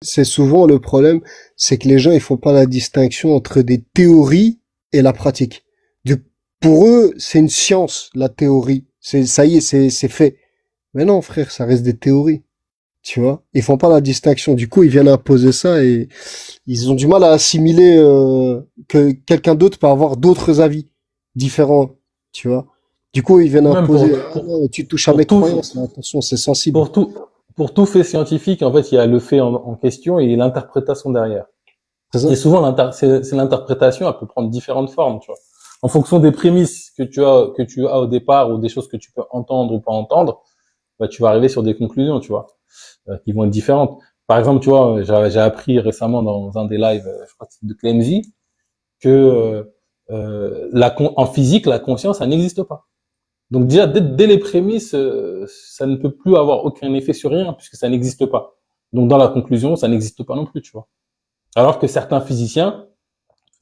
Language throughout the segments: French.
c'est souvent le problème, c'est que les gens, ils font pas la distinction entre des théories et la pratique. Du, pour eux, c'est une science, la théorie. Ça y est, c'est fait. Mais non, frère, ça reste des théories. Tu vois? Ils font pas la distinction. Du coup, ils viennent imposer ça et ils ont du mal à assimiler, que quelqu'un d'autre peut avoir d'autres avis différents. Tu vois? Du coup, ils viennent Même imposer, ah non, tu touches à pour mes tout, croyances, là, attention, c'est sensible. pour tout, pour tout fait scientifique, en fait, il y a le fait en question et l'interprétation derrière. C'est Et ça? souvent, c'est l'interprétation, elle peut prendre différentes formes, tu vois. En fonction des prémices que tu as au départ ou des choses que tu peux entendre ou pas entendre, bah, tu vas arriver sur des conclusions, tu vois, qui vont être différentes. Par exemple, tu vois, j'ai appris récemment dans un des lives, je crois que c'est de Clemzy, que en physique, la conscience, ça n'existe pas. Donc déjà, dès les prémices, ça ne peut plus avoir aucun effet sur rien puisque ça n'existe pas. Donc dans la conclusion, ça n'existe pas non plus, tu vois. Alors que certains physiciens,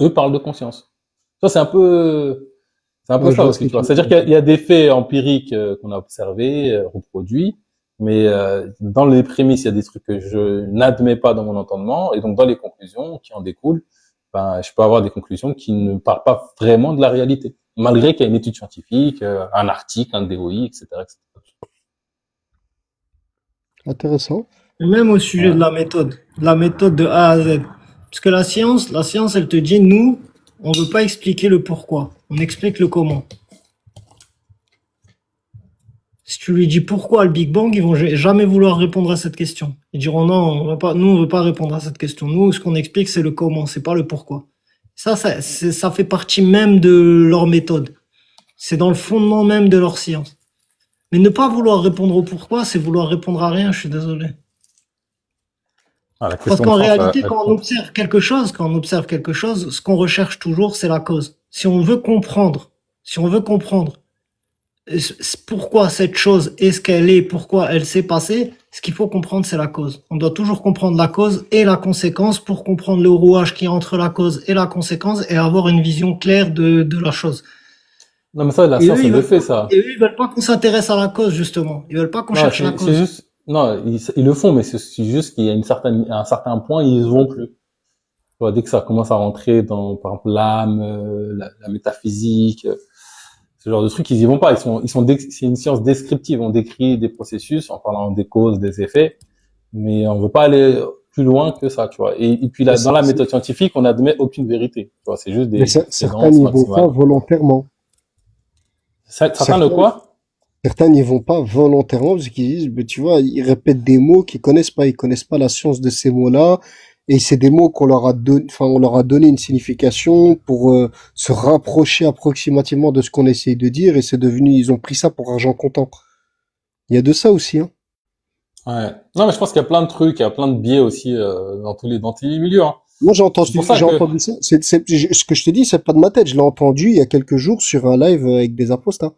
eux, parlent de conscience. Ça, c'est un peu Ouais, je ça vois ce que aussi, tu tu vois. veux C'est-à-dire dire. qu'il y a des faits empiriques qu'on a observés, reproduits, mais dans les prémices, il y a des trucs que je n'admets pas dans mon entendement, et donc dans les conclusions qui en découlent, ben, je peux avoir des conclusions qui ne parlent pas vraiment de la réalité, malgré qu'il y a une étude scientifique, un article, un DOI, etc., etc. Intéressant. Et même au sujet Voilà. de la méthode de A à Z. Parce que la science, elle te dit, nous, on veut pas expliquer le pourquoi. On explique le comment. Si tu lui dis pourquoi le Big Bang, ils vont jamais vouloir répondre à cette question. Ils diront non, nous, on veut pas répondre à cette question. Nous, ce qu'on explique, c'est le comment, c'est pas le pourquoi. Ça fait partie même de leur méthode. C'est dans le fondement même de leur science. Mais ne pas vouloir répondre au pourquoi, c'est vouloir répondre à rien, je suis désolé. Ah, la Parce question de qu'en sens, réalité, quand on observe quelque chose, ce qu'on recherche toujours, c'est la cause. Si on veut comprendre pourquoi cette chose est ce qu'elle est, pourquoi elle s'est passée, ce qu'il faut comprendre, c'est la cause. On doit toujours comprendre la cause et la conséquence pour comprendre le rouage qui est entre la cause et la conséquence et avoir une vision claire de la chose. non, mais ça, la Et science, eux, elle le fait, ça. ils veulent pas qu'on s'intéresse à la cause, justement. Ils veulent pas qu'on Non, cherche la c'est cause. juste, non, ils le font, mais c'est juste qu'il y a à un certain point, ils vont plus. Tu vois, dès que ça commence à rentrer dans, par exemple, l'âme, la métaphysique, ce genre de trucs, ils y vont pas. C'est une science descriptive. On décrit des processus en parlant des causes, des effets, mais on veut pas aller plus loin que ça, tu vois. Et puis Mais là, dans la méthode scientifique, on n'admet aucune vérité. Tu vois, c'est juste des certains précédences n'y vont pas maximales. volontairement. Certains le Certains, quoi? certains n'y vont pas volontairement parce qu'ils disent, mais tu vois, ils répètent des mots ils connaissent pas la science de ces mots-là. Et c'est des mots qu'on leur a donné, enfin, on leur a donné une signification pour se rapprocher approximativement de ce qu'on essaye de dire et c'est devenu, ils ont pris ça pour argent comptant. Il y a de ça aussi, hein. Ouais. Non, mais je pense qu'il y a plein de trucs, il y a plein de biais aussi dans tous les milieux. Hein. Moi, C'est pour ça j'ai que entendu ça. Ce que je te dis, c'est pas de ma tête. Je l'ai entendu il y a quelques jours sur un live avec des apostats.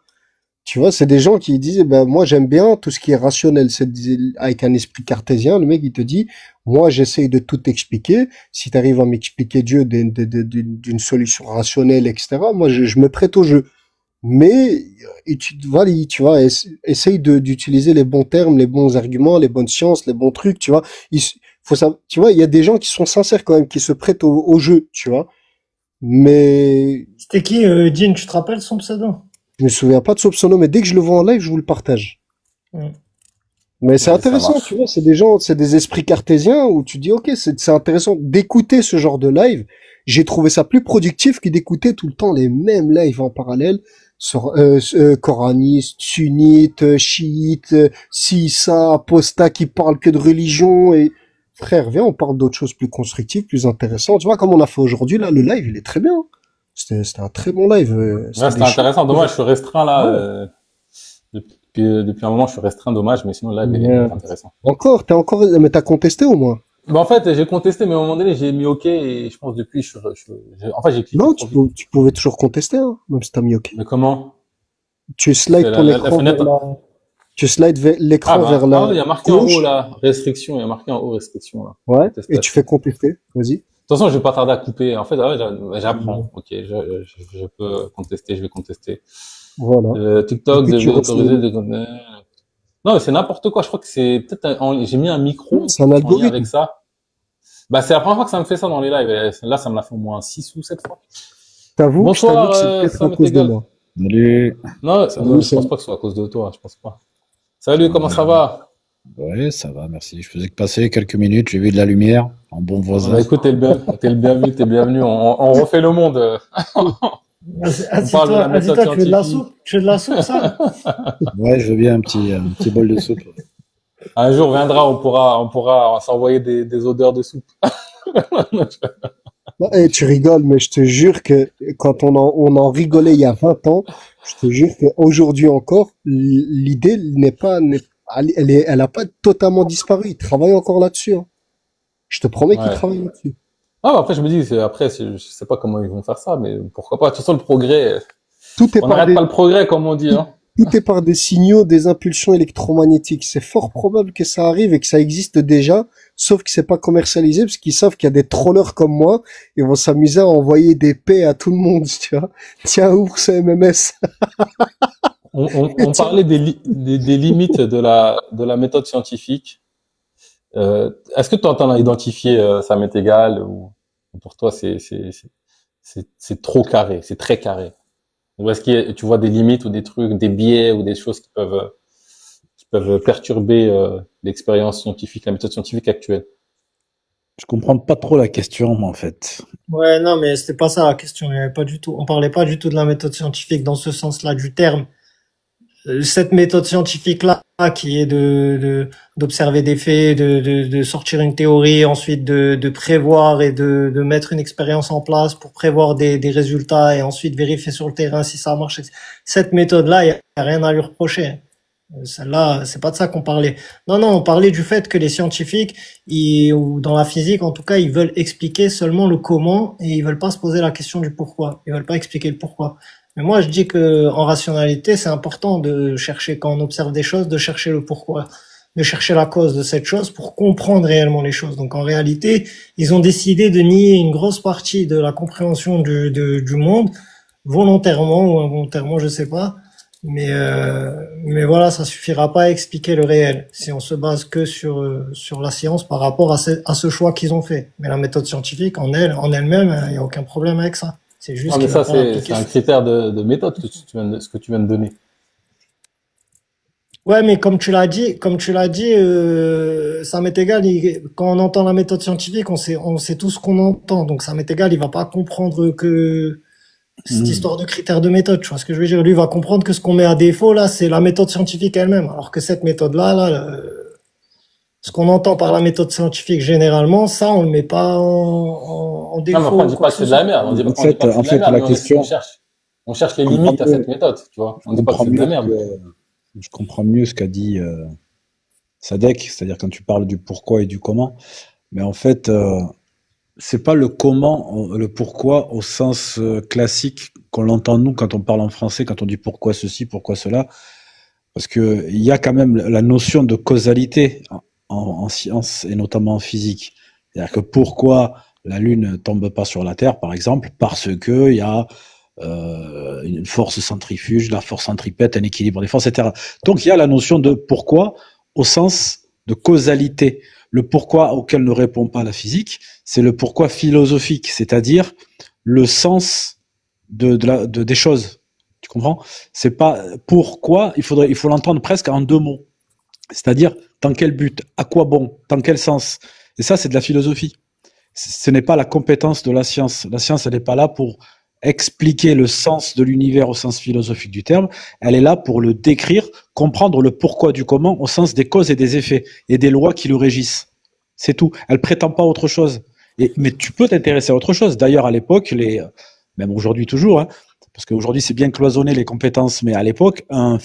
Tu vois, c'est des gens qui disent, eh ben, moi, j'aime bien tout ce qui est rationnel. Avec un esprit cartésien, le mec, il te dit, moi, j'essaye de tout expliquer. Si tu arrives à m'expliquer Dieu d'une solution rationnelle, etc., moi, je me prête au jeu. Mais, voilà, tu vois, essaye d'utiliser les bons termes, les bons arguments, les bonnes sciences, les bons trucs, tu vois. Faut ça, tu vois, il y a des gens qui sont sincères quand même, qui se prêtent au jeu, tu vois. Mais, C'était qui, Jean, tu te rappelles son pseudo? je me souviens pas de son pseudo, mais dès que je le vois en live, je vous le partage. Mm. Mais c'est ouais, ça intéressant, tu marche. vois, c'est des gens, c'est des esprits cartésiens où tu dis, ok, c'est intéressant d'écouter ce genre de live. J'ai trouvé ça plus productif que d'écouter tout le temps les mêmes lives en parallèle sur coranistes, sunnites, chiites, si ça, apostat qui parlent que de religion et frère, viens, on parle d'autres choses plus constructives, plus intéressantes. Tu vois, comme on a fait aujourd'hui là, le live, il est très bien. C'était un très bon live. Ouais, C'était c'était des choses. intéressant. Dommage, je suis restreint là. Ouais. Depuis un moment, je suis restreint. Dommage, mais sinon là, il Mais, est intéressant. mais t'as contesté au moins. Bah, en fait, j'ai contesté, mais à un moment donné, j'ai mis OK et je pense depuis, en fait, j'ai cliqué Non, trop vite. tu pouvais toujours contester, hein, même si t'as mis OK. Mais comment? Tu C'est slides ton la écran vers fenêtre. tu slides Ah, l'écran vers bah, la il y a marqué en haut gauche, là, restriction. Il y a marqué en haut restriction là. ouais, et tu fais Contestation. contester. Vas-y. De toute façon, je vais pas tarder à couper. En fait, ah ouais, j'apprends. Ok, je peux contester, je vais contester. Voilà. Et TikTok puis tu devait restes. autoriser des contenus. Non, mais c'est n'importe quoi. Je crois que c'est peut-être j'ai mis un Non, micro c'est un en lien avec algorithme. ça. Bah, c'est la première fois que ça me fait ça dans les lives. Et là, ça me l'a fait au moins 6 ou 7 fois. Je t'avoue Bonsoir, que c'est peut-être ça à m'est cause de égal. moi. Salut. Non, Salut, je pense Sam. pas que ce soit à cause de toi, je pense pas. Salut, comment ça Ouais, va? ouais, ça va, merci. Je faisais que passer quelques minutes, j'ai vu de la lumière, en bon Bah, voisin. écoute, t'es le bienvenu, t'es le bienvenu. On refait le monde. On parle de la méthode Assis-toi, tu veux de la scientifique. soupe? Tu veux de la soupe, Sam? Ouais, je veux bien un petit bol de soupe. Un jour viendra, on pourra s'envoyer des odeurs de soupe. Non, eh, tu rigoles, mais je te jure que quand on en rigolait il y a 20 ans, je te jure qu'aujourd'hui encore, l'idée elle a pas totalement disparu. Ils travaillent encore là-dessus, hein. Je te promets qu'ils Ouais. travaillent là-dessus. Ah, bah, après, je me dis, je sais pas comment ils vont faire ça, mais pourquoi pas. De toute façon, le progrès, Tout est on par n'arrête des, pas le progrès, comme on dit, hein. Tout est par des signaux, des impulsions électromagnétiques. C'est fort probable que ça arrive et que ça existe déjà, sauf que c'est pas commercialisé parce qu'ils savent qu'il y a des trollers comme moi et vont s'amuser à envoyer des paix à tout le monde, tu vois. Tiens, ouvre ce MMS. Et On tiens, parlait des limites de la méthode scientifique. Est-ce que tu entends identifier ça m'est égal ou pour toi c'est trop carré, c'est très carré? Ou est-ce que tu vois des limites ou des trucs, des biais ou des choses qui peuvent perturber l'expérience scientifique, la méthode scientifique actuelle? Je comprends pas trop la question, moi, en fait. Ouais, non, mais c'était pas ça la question. Il y avait pas du tout, on parlait pas du tout de la méthode scientifique dans ce sens-là du terme. Cette méthode scientifique-là, qui est d'observer des faits, de sortir une théorie, ensuite de prévoir et de mettre une expérience en place pour prévoir des résultats et ensuite vérifier sur le terrain si ça marche. Cette méthode-là, il y a rien à lui reprocher. Celle-là, c'est pas de ça qu'on parlait. Non, non, on parlait du fait que les scientifiques, ou dans la physique, en tout cas, ils veulent expliquer seulement le comment et ils veulent pas se poser la question du pourquoi. Ils veulent pas expliquer le pourquoi. Mais moi, je dis que en rationalité, c'est important de chercher, quand on observe des choses, de chercher le pourquoi, de chercher la cause de cette chose pour comprendre réellement les choses. Donc, en réalité, ils ont décidé de nier une grosse partie de la compréhension du monde, volontairement ou involontairement, je sais pas. Mais voilà, ça suffira pas à expliquer le réel si on se base que sur la science par rapport à ce choix qu'ils ont fait. Mais la méthode scientifique en elle-même, il y a aucun problème avec ça. C'est Non, juste mais qu'ils veulent ça, pas c'est l'appliquer. un critère de méthode que ce que tu viens de donner. Ouais, mais comme tu l'as dit, ça m'est égal. Quand on entend la méthode scientifique, on sait tout ce qu'on entend. Donc ça m'est égal. Il va pas comprendre que cette Hmm. histoire de critères de méthode. Tu vois ce que je veux dire? Lui il va comprendre que ce qu'on met à défaut là, c'est la méthode scientifique elle-même. Alors que cette méthode-là, ce qu'on entend par la méthode scientifique généralement, ça on le met pas en Non, mais après, défaut on ou dit quoi pas que que ce c'est de la soit. merde. On dit pas que c'est En de la fait, merde, la mais question, on cherche les je comprends limites à mieux, cette méthode, tu vois. On je dit pas que comprends c'est de la mieux merde. je comprends mieux ce qu'a dit Sadek, c'est-à-dire quand tu parles du pourquoi et du comment. Mais en fait, c'est pas le comment, le pourquoi au sens classique qu'on l'entend nous quand on parle en français, quand on dit pourquoi ceci, pourquoi cela. Parce que il y a quand même la notion de causalité en science et notamment en physique. C'est-à-dire que pourquoi la Lune tombe pas sur la Terre, par exemple, parce que il y a une force centrifuge, la force centripète, un équilibre des forces, etc. Donc il y a la notion de pourquoi au sens de causalité. Le pourquoi auquel ne répond pas la physique, c'est le pourquoi philosophique, c'est-à-dire le sens des choses. Tu comprends? C'est pas pourquoi, il faut l'entendre presque en deux mots. C'est-à-dire, dans quel but? À quoi bon? Dans quel sens? Et ça, c'est de la philosophie. Ce n'est pas la compétence de la science. La science, elle n'est pas là pour expliquer le sens de l'univers au sens philosophique du terme. Elle est là pour le décrire, comprendre le pourquoi du comment au sens des causes et des effets et des lois qui le régissent. C'est tout. Elle prétend pas autre chose. Mais tu peux t'intéresser à autre chose. D'ailleurs, à l'époque, même aujourd'hui toujours, hein, parce qu'aujourd'hui c'est bien cloisonné les compétences, mais à l'époque, un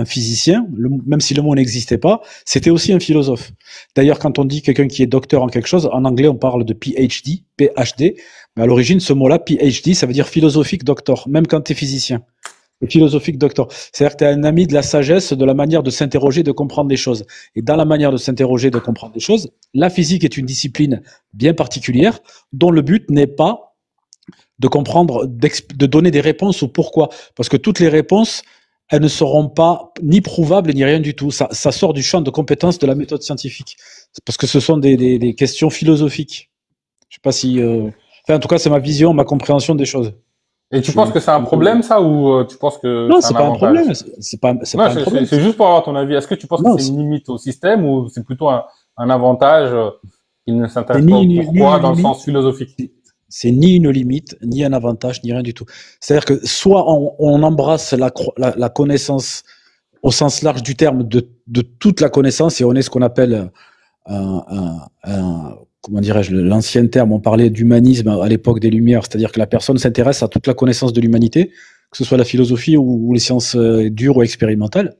physicien, même si le mot n'existait pas, c'était aussi un philosophe. D'ailleurs, quand on dit quelqu'un qui est docteur en quelque chose, en anglais on parle de PhD, PhD, mais à l'origine ce mot-là, PhD, ça veut dire philosophique doctor, même quand tu es physicien. Le philosophique doctor. C'est-à-dire que tu es un ami de la sagesse, de la manière de s'interroger, de comprendre les choses. Et dans la manière de s'interroger, de comprendre les choses, la physique est une discipline bien particulière, dont le but n'est pas de comprendre, de donner des réponses au pourquoi. Parce que toutes les réponses, elles ne seront pas ni prouvables ni rien du tout. Ça sort du champ de compétences de la méthode scientifique. Parce que ce sont des questions philosophiques. Je sais pas si, enfin, en tout cas, c'est ma vision, ma compréhension des choses. Et tu Je penses que c'est un problème, ça, ou tu penses que Non, c'est un c'est pas un avantage? problème. C'est Non, pas un problème. c'est juste pour avoir ton avis. Est-ce que tu penses que Non, c'est une limite au système ou c'est plutôt un avantage qu'il ne c'est s'intéresse pas au ni une pourquoi dans le sens limite. philosophique? C'est ni une limite, ni un avantage, ni rien du tout. C'est-à-dire que soit on embrasse la connaissance au sens large du terme de toute la connaissance et on est ce qu'on appelle comment dirais-je, l'ancien terme, on parlait d'humanisme à l'époque des Lumières, c'est-à-dire que la personne s'intéresse à toute la connaissance de l'humanité, que ce soit la philosophie ou les sciences dures ou expérimentales,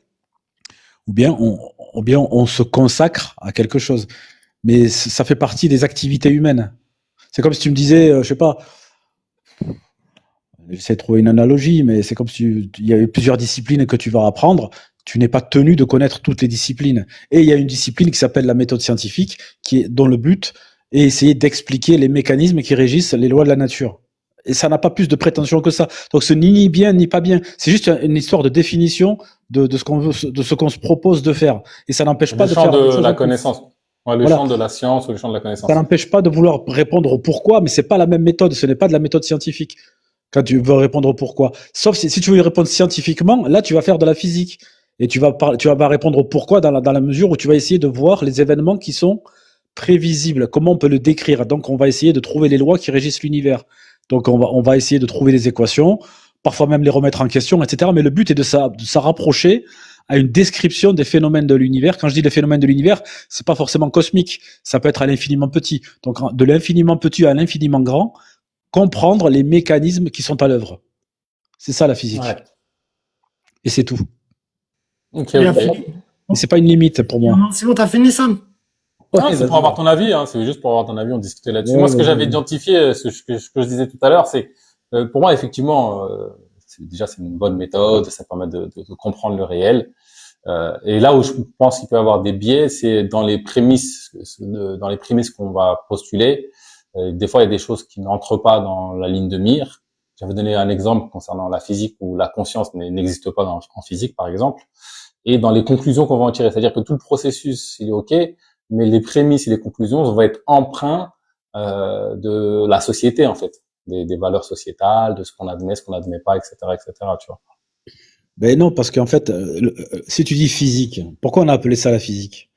ou bien on se consacre à quelque chose. Mais ça fait partie des activités humaines. C'est comme si tu me disais, je sais pas, j'essaie de trouver une analogie, mais c'est comme si il y avait plusieurs disciplines que tu vas apprendre. Tu n'es pas tenu de connaître toutes les disciplines. Et il y a une discipline qui s'appelle la méthode scientifique, dont le but est essayer d'expliquer les mécanismes qui régissent les lois de la nature. Et ça n'a pas plus de prétention que ça. Donc ce ni bien ni pas bien. C'est juste une histoire de définition de ce qu'on veut, de ce qu'on se propose de faire. Et ça n'empêche Le pas de champ faire des de choses la en plus. connaissance. Ouais, le Voilà. champ de la science ou le champ de la connaissance. Ça n'empêche pas de vouloir répondre au pourquoi, mais c'est pas la même méthode. Ce n'est pas de la méthode scientifique quand tu veux répondre au pourquoi. Sauf si tu veux y répondre scientifiquement, là tu vas faire de la physique et tu vas répondre au pourquoi dans la mesure où tu vas essayer de voir les événements qui sont prévisibles. Comment on peut le décrire? Donc on va essayer de trouver les lois qui régissent l'univers. Donc on va essayer de trouver des équations, parfois même les remettre en question, etc. Mais le but est de se rapprocher à une description des phénomènes de l'univers. Quand je dis les phénomènes de l'univers, c'est pas forcément cosmique. Ça peut être à l'infiniment petit. Donc de l'infiniment petit à l'infiniment grand, comprendre les mécanismes qui sont à l'œuvre. C'est ça la physique. Ouais. Et c'est tout. Ok, Il a ok. fini. Et c'est pas une limite pour moi. Non, c'est bon, t'as fini, Sam? Non, Ouais, c'est vas-y. pour avoir ton avis, hein. C'est juste pour avoir ton avis, on discutait là-dessus. Ouais, Moi, ce que vas-y. j'avais identifié, ce que je disais tout à l'heure, c'est, pour moi, effectivement, déjà, c'est une bonne méthode, ça permet de comprendre le réel. Et là où je pense qu'il peut y avoir des biais, c'est dans les prémices qu'on va postuler. Des fois, il y a des choses qui n'entrent pas dans la ligne de mire. J'avais donné un exemple concernant la physique où la conscience n'existe pas en physique, par exemple. Et dans les conclusions qu'on va en tirer, c'est-à-dire que tout le processus, il est OK, mais les prémices et les conclusions vont être empreints de la société, en fait, des valeurs sociétales, de ce qu'on admet pas, etc., tu vois. Ben non, parce qu'en fait, si tu dis physique, pourquoi on a appelé ça la physique?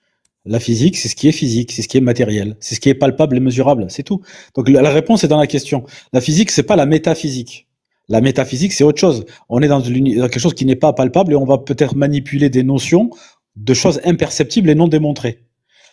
La physique, c'est ce qui est physique, c'est ce qui est matériel, c'est ce qui est palpable et mesurable, c'est tout. Donc la réponse est dans la question. La physique, c'est pas la métaphysique. La métaphysique, c'est autre chose. On est dans quelque chose qui n'est pas palpable et on va peut-être manipuler des notions de choses imperceptibles et non démontrées.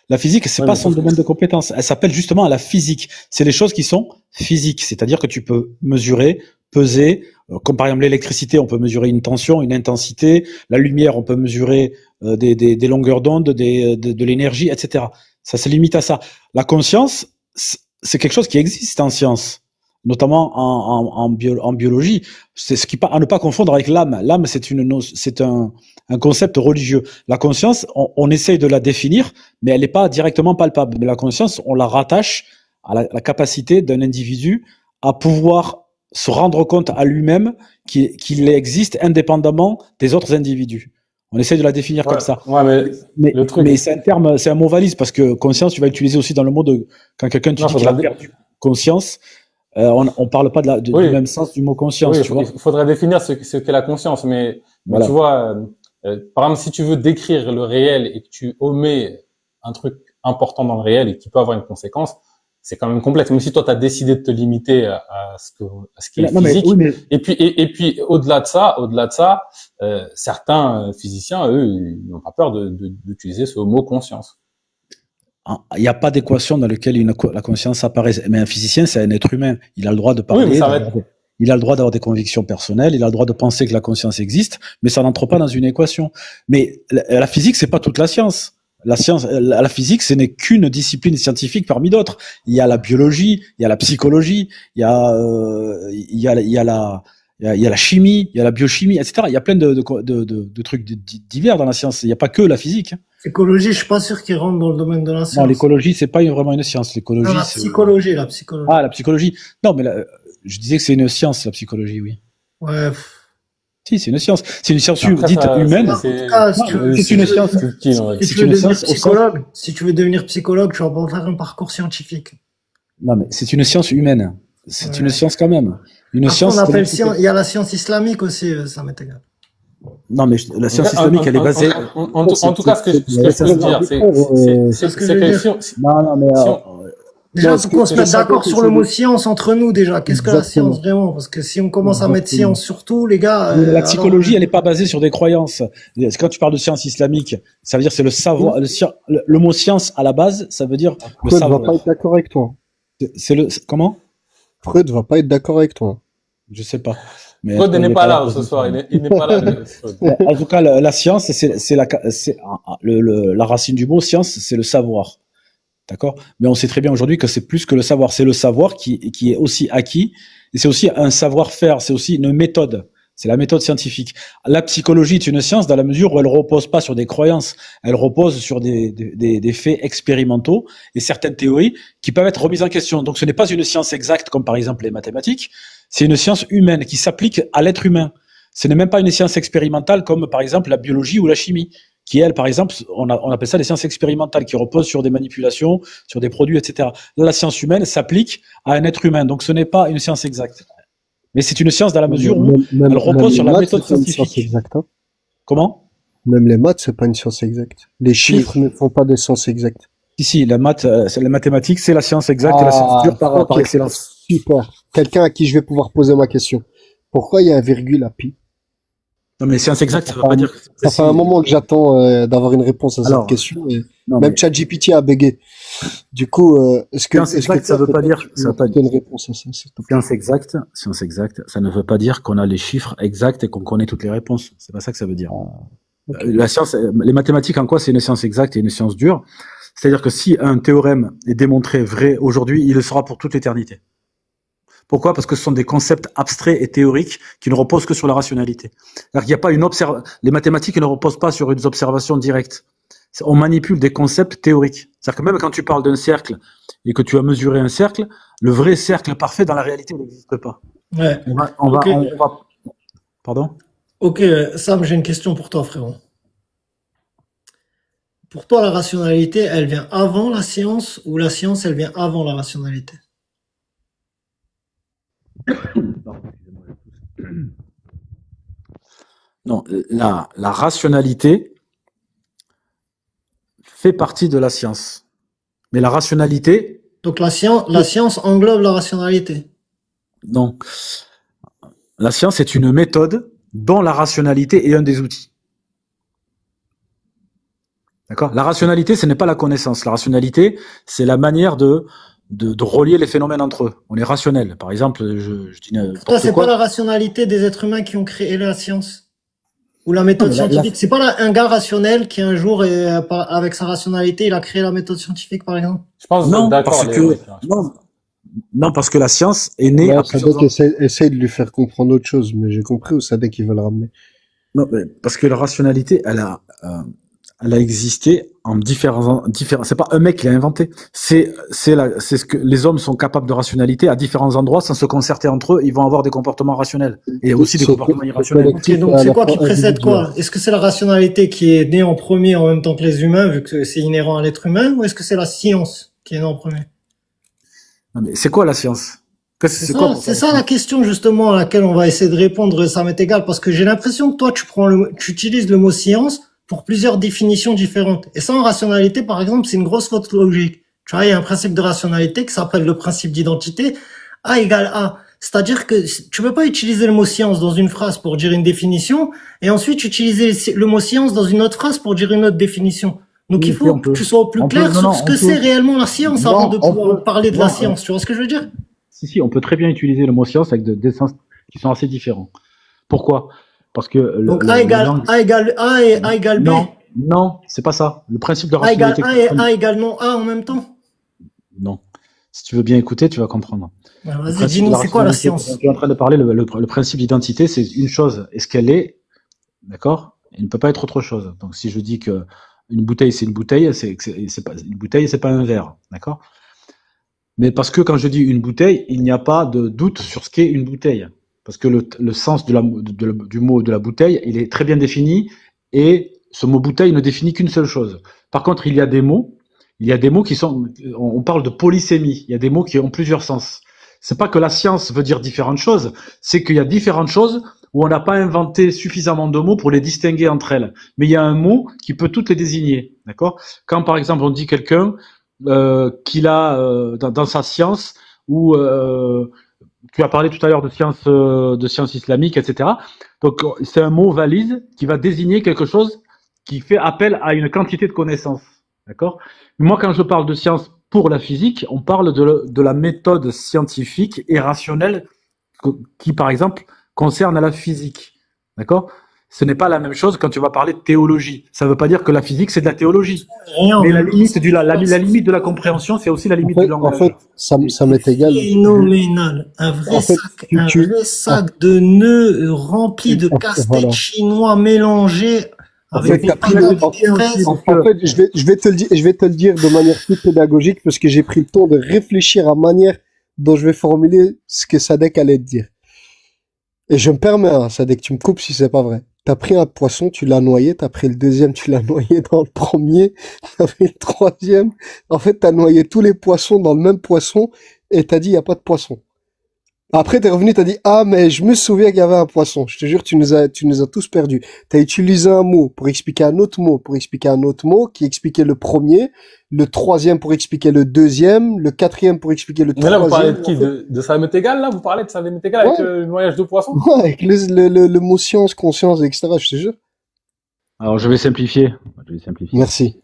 La physique, c'est Ouais, pas mais son sauf que domaine de compétence. Elle s'appelle justement la physique. C'est les choses qui sont physiques, c'est-à-dire que tu peux mesurer, peser, comme par exemple l'électricité, on peut mesurer une tension, une intensité. La lumière, on peut mesurer des longueurs d'onde, de l'énergie, etc. Ça se limite à ça. La conscience, c'est quelque chose qui existe en science, notamment en biologie. C'est ce qui à ne pas confondre avec l'âme. L'âme, c'est un concept religieux. La conscience, on essaye de la définir, mais elle n'est pas directement palpable. Mais la conscience, on la rattache à la capacité d'un individu à pouvoir se rendre compte à lui-même qu'il existe indépendamment des autres individus. On essaie de la définir comme ça. Ouais, mais le truc. Mais c'est un terme, c'est un mot valise parce que conscience, tu vas l'utiliser aussi dans le mot de quand quelqu'un te dit qu'il a perdu conscience. On parle pas du même sens du mot conscience. Oui, tu vois. il faudrait définir ce qu'est la conscience, mais Voilà. tu vois, par exemple, si tu veux décrire le réel et que tu omets un truc important dans le réel et qui peut avoir une conséquence, c'est quand même complexe. Même si toi, tu as décidé de te limiter à ce qui est physique. Mais... Et puis, au-delà de ça, certains physiciens, eux, ils n'ont pas peur d'utiliser ce mot conscience. Il n'y a pas d'équation dans laquelle la conscience apparaît. Mais un physicien, c'est un être humain. Il a le droit de parler. Oui, il a le droit d'avoir des convictions personnelles. Il a le droit de penser que la conscience existe, mais ça n'entre pas dans une équation. Mais la physique, c'est pas toute la science. La physique, ce n'est qu'une discipline scientifique parmi d'autres. Il y a la biologie, il y a la psychologie, il y a la chimie, il y a la biochimie, etc. Il y a plein de trucs divers dans la science. Il n'y a pas que la physique. L'écologie, je suis pas sûr qu'il rentre dans le domaine de la science. Non, l'écologie, c'est pas vraiment une science. L'écologie, la psychologie. Ah, la psychologie. Non, mais je disais que c'est une science, la psychologie, oui. Ouais. Si, c'est une science. C'est une science dite humaine. C'est une science. Si tu veux devenir psychologue, tu vas pas faire un parcours scientifique. Non, mais c'est une science humaine. C'est une Ouais. science quand même. Une Après, science. on appelle science, il y a la science islamique aussi, ça m'est égal. Non, mais la En, science islamique, elle est basée. en tout cas, ce que je peux dire, C'est ce que je c'est veux que dire. Non, non, mais si on, Déjà, Non, faut qu'on se que mette ça d'accord que sur c'est le mot science entre nous, déjà. Qu'est-ce que la exactement. science vraiment? Parce que si on commence à mettre Exactement. science sur tout, les gars, la alors, psychologie, elle n'est pas basée sur des croyances. Quand tu parles de science islamique, ça veut dire c'est le savoir. Le mot science à la base, ça veut dire le Freud va savoir. pas être d'accord avec toi. C'est le comment? Freud va pas être d'accord avec toi. Je sais pas. Mais Freud il n'est est pas là pour ce ça. soir, il n'est pas là. Freud. En tout cas, la science, c'est la racine du mot science, c'est le savoir. D'accord? Mais on sait très bien aujourd'hui que c'est plus que le savoir. C'est le savoir qui est aussi acquis. Et c'est aussi un savoir-faire. C'est aussi une méthode. C'est la méthode scientifique. La psychologie est une science dans la mesure où elle repose pas sur des croyances. Elle repose sur des faits expérimentaux et certaines théories qui peuvent être remises en question. Donc ce n'est pas une science exacte comme par exemple les mathématiques. C'est une science humaine qui s'applique à l'être humain. Ce n'est même pas une science expérimentale comme par exemple la biologie ou la chimie, qui elle, par exemple, on appelle ça des sciences expérimentales, qui reposent sur des manipulations, sur des produits, etc. La science humaine s'applique à un être humain, donc ce n'est pas une science exacte. Mais c'est une science dans la mesure où elle repose sur la méthode c'est pas une science scientifique. exacte. Hein. Comment? Même les maths, c'est pas une science exacte. Les chiffres ne font pas des sciences exactes. Ici, la mathématique, c'est la science exacte et la science dure par ok. excellence. Super. Quelqu'un à qui je vais pouvoir poser ma question. Pourquoi il y a un virgule à pi? Non, mais science exacte, ça veut pas dire que c'est Ça fait un moment que j'attends d'avoir une réponse à cette Alors, question. Et non, même mais ChatGPT a bégayé. Du coup, science exacte, ça veut pas dire, ça veut pas une réponse à ça, s'il te plaît. science exacte, ça ne veut pas dire qu'on a les chiffres exacts et qu'on connaît toutes les réponses. C'est pas ça que ça veut dire. Okay. La science, les mathématiques, en quoi c'est une science exacte et une science dure? C'est-à-dire que si un théorème est démontré vrai aujourd'hui, il le sera pour toute l'éternité. Pourquoi? Parce que ce sont des concepts abstraits et théoriques qui ne reposent que sur la rationalité. Alors qu'il n'y a pas les mathématiques ne reposent pas sur une observation directe. On manipule des concepts théoriques. C'est-à-dire que même quand tu parles d'un cercle et que tu as mesuré un cercle, le vrai cercle parfait dans la réalité n'existe pas. ouais. On Ok. va. Pardon? Ok, Sam, j'ai une question pour toi, frérot. Pour toi, la rationalité, elle vient avant la science ou la science, elle vient avant la rationalité? Non, la rationalité fait partie de la science. Mais la rationalité, Donc la science englobe la rationalité. non. La science est une méthode dont la rationalité est un des outils. D'accord? La rationalité, ce n'est pas la connaissance. La rationalité, c'est la manière de relier les phénomènes entre eux. On est rationnel. Par exemple, je dis Pour toi, n'importe c'est pas quoi. la rationalité des êtres humains qui ont créé la science ou la méthode Non, mais scientifique. C'est pas un gars rationnel qui un jour, avec sa rationalité, il a créé la méthode scientifique, par exemple. Je pense que vous êtes Non, d'accord, parce les que mecs, hein. non, parce que la science est née à Ouais, plusieurs Sadek essaye de lui faire comprendre autre chose, mais j'ai compris où Sadek il veut le ramener. Non, mais parce que la rationalité, elle a existé en différents. C'est pas un mec qui l'a inventé. C'est ce que les hommes sont capables de rationalité à différents endroits sans se concerter entre eux. Ils vont avoir des comportements rationnels et aussi des comportements irrationnels. Ok, donc c'est quoi qui précède quoi? Est-ce que c'est la rationalité qui est née en premier en même temps que les humains, vu que c'est inhérent à l'être humain, ou est-ce que c'est la science qui est née en premier? Non, mais c'est quoi la science? C'est ça la question justement à laquelle on va essayer de répondre, ça m'est égal, parce que j'ai l'impression que toi tu utilises le mot science pour plusieurs définitions différentes. Et ça en rationalité, par exemple, c'est une grosse faute logique. Tu vois, il y a un principe de rationalité qui s'appelle le principe d'identité. A égale A. C'est-à-dire que tu peux pas utiliser le mot science dans une phrase pour dire une définition et ensuite utiliser le mot science dans une autre phrase pour dire une autre définition. Donc Oui, il faut que tu sois au plus clair sur ce que c'est réellement la science avant de pouvoir parler de la science. Tu vois ce que je veux dire? Si, on peut très bien utiliser le mot science avec des sens qui sont assez différents. Pourquoi? Parce que donc A égale B. Non, c'est pas ça. Le principe de A égale rationalité. A et A égale non A en même temps. Non. Si tu veux bien écouter, tu vas comprendre. Ouais, vas-y, dis-nous, c'est quoi la science? Tu es en train de parler, le principe d'identité, c'est une chose. Est-ce qu'elle est, d'accord? Il ne peut pas être autre chose. Donc, si je dis que une bouteille, c'est une bouteille, c'est pas une bouteille, c'est pas un verre, d'accord? Mais parce que quand je dis une bouteille, il n'y a pas de doute sur ce qu'est une bouteille. Parce que le sens du mot de la bouteille, il est très bien défini et ce mot bouteille ne définit qu'une seule chose. Par contre, il y a des mots Il y a des mots qui sont, on parle de polysémie. Il y a des mots qui ont plusieurs sens. C'est pas que la science veut dire différentes choses, c'est qu'il y a différentes choses où on n'a pas inventé suffisamment de mots pour les distinguer entre elles. Mais il y a un mot qui peut toutes les désigner, d'accord? Quand par exemple on dit quelqu'un qu'il a dans sa science ou tu as parlé tout à l'heure de sciences islamiques, etc. Donc c'est un mot valise qui va désigner quelque chose qui fait appel à une quantité de connaissances, d'accord? Moi, quand je parle de science pour la physique, on parle de la méthode scientifique et rationnelle qui, par exemple, concerne la physique, d'accord? Ce n'est pas la même chose quand tu vas parler de théologie. Ça ne veut pas dire que la physique, c'est de la théologie. Rien, Mais la limite, la limite de la compréhension, c'est aussi la limite du En langage. fait, ça m'est égal. phénoménal. Un vrai En fait, sac, un vrai sac de nœuds rempli de casse-tête voilà. chinois mélangés En avec fait, des Captain, patates de fraises. en fait, je vais te le dire de manière plus pédagogique parce que j'ai pris le temps de réfléchir à la manière dont je vais formuler ce que Sadek allait te dire. Et je me permets, hein, Sadek, tu me coupes si c'est pas vrai. T'as pris un poisson, tu l'as noyé, t'as pris le deuxième, tu l'as noyé dans le premier, t'as pris le troisième. En fait, t'as noyé tous les poissons dans le même poisson et t'as dit, y a pas de poisson. Après, t'es revenu, t'as dit, ah, mais je me souviens qu'il y avait un poisson. Je te jure, tu nous as tous perdus. T'as utilisé un mot pour expliquer un autre mot, pour expliquer un autre mot, qui expliquait le premier, le troisième pour expliquer le deuxième, le quatrième pour expliquer le Mais là, vous parlez troisième. de qui? De ça m'est égal, là? Vous parlez de ça m'est égal avec Ouais. le noyage de poisson? Ouais, avec le mot science, conscience, etc., je te jure. Alors, je vais simplifier. Merci.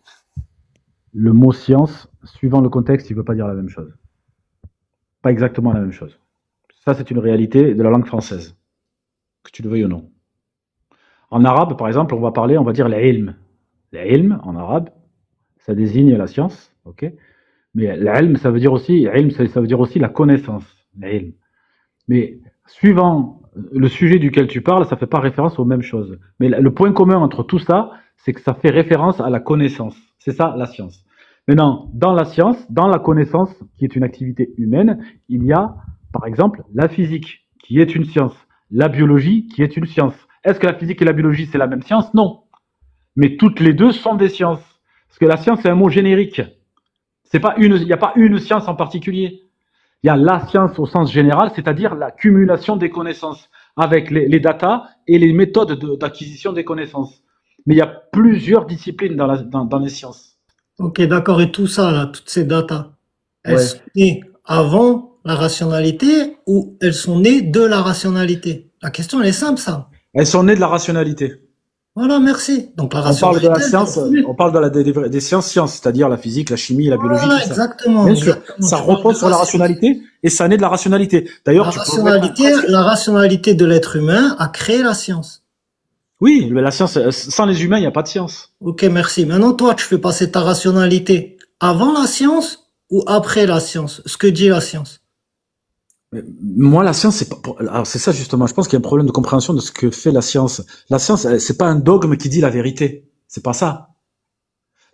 Le mot science, suivant le contexte, il ne veut pas dire la même chose. Pas exactement la même chose. Ça, c'est une réalité de la langue française, que tu le veuilles ou non. En arabe, par exemple, on va dire l'ilm. L'ilm, en arabe, ça désigne la science, ok? Mais l'ilm, ça veut dire aussi la connaissance, l'ilm. Mais suivant le sujet duquel tu parles, ça fait pas référence aux mêmes choses. Mais le point commun entre tout ça, c'est que ça fait référence à la connaissance. C'est ça, la science. Maintenant, dans la science, dans la connaissance, qui est une activité humaine, il y a, par exemple, la physique, qui est une science, la biologie, qui est une science. Est-ce que la physique et la biologie, c'est la même science? Non. Mais toutes les deux sont des sciences. Parce que la science, c'est un mot générique. Il n'y a pas une science en particulier. Il y a la science au sens général, c'est-à-dire la cumulation des connaissances avec les datas et les méthodes d'acquisition des connaissances. Mais il y a plusieurs disciplines dans les sciences. Ok, d'accord. Et tout ça, là, toutes ces datas, elles Ouais. sont nées avant la rationalité ou elles sont nées de la rationalité? La question, elle est simple, ça. Elles sont nées de la rationalité. Voilà, merci. Donc la On parle de rationalité, la elle science, continue. on parle des sciences, c'est-à-dire la physique, la chimie, la biologie, Voilà, tout ça. exactement, Bien sûr, exactement. ça Tu parles repose de sur la rationalité et ça naît de la rationalité. D'ailleurs, tu peux mettre presque- La rationalité de l'être humain a créé la science. Oui, mais la science, sans les humains, il n'y a pas de science. Ok, merci. Maintenant, toi, tu fais passer ta rationalité avant la science ou après la science? Ce que dit la science. Mais moi, la science, c'est pas, alors c'est ça justement. Je pense qu'il y a un problème de compréhension de ce que fait la science. La science, c'est pas un dogme qui dit la vérité. C'est pas ça.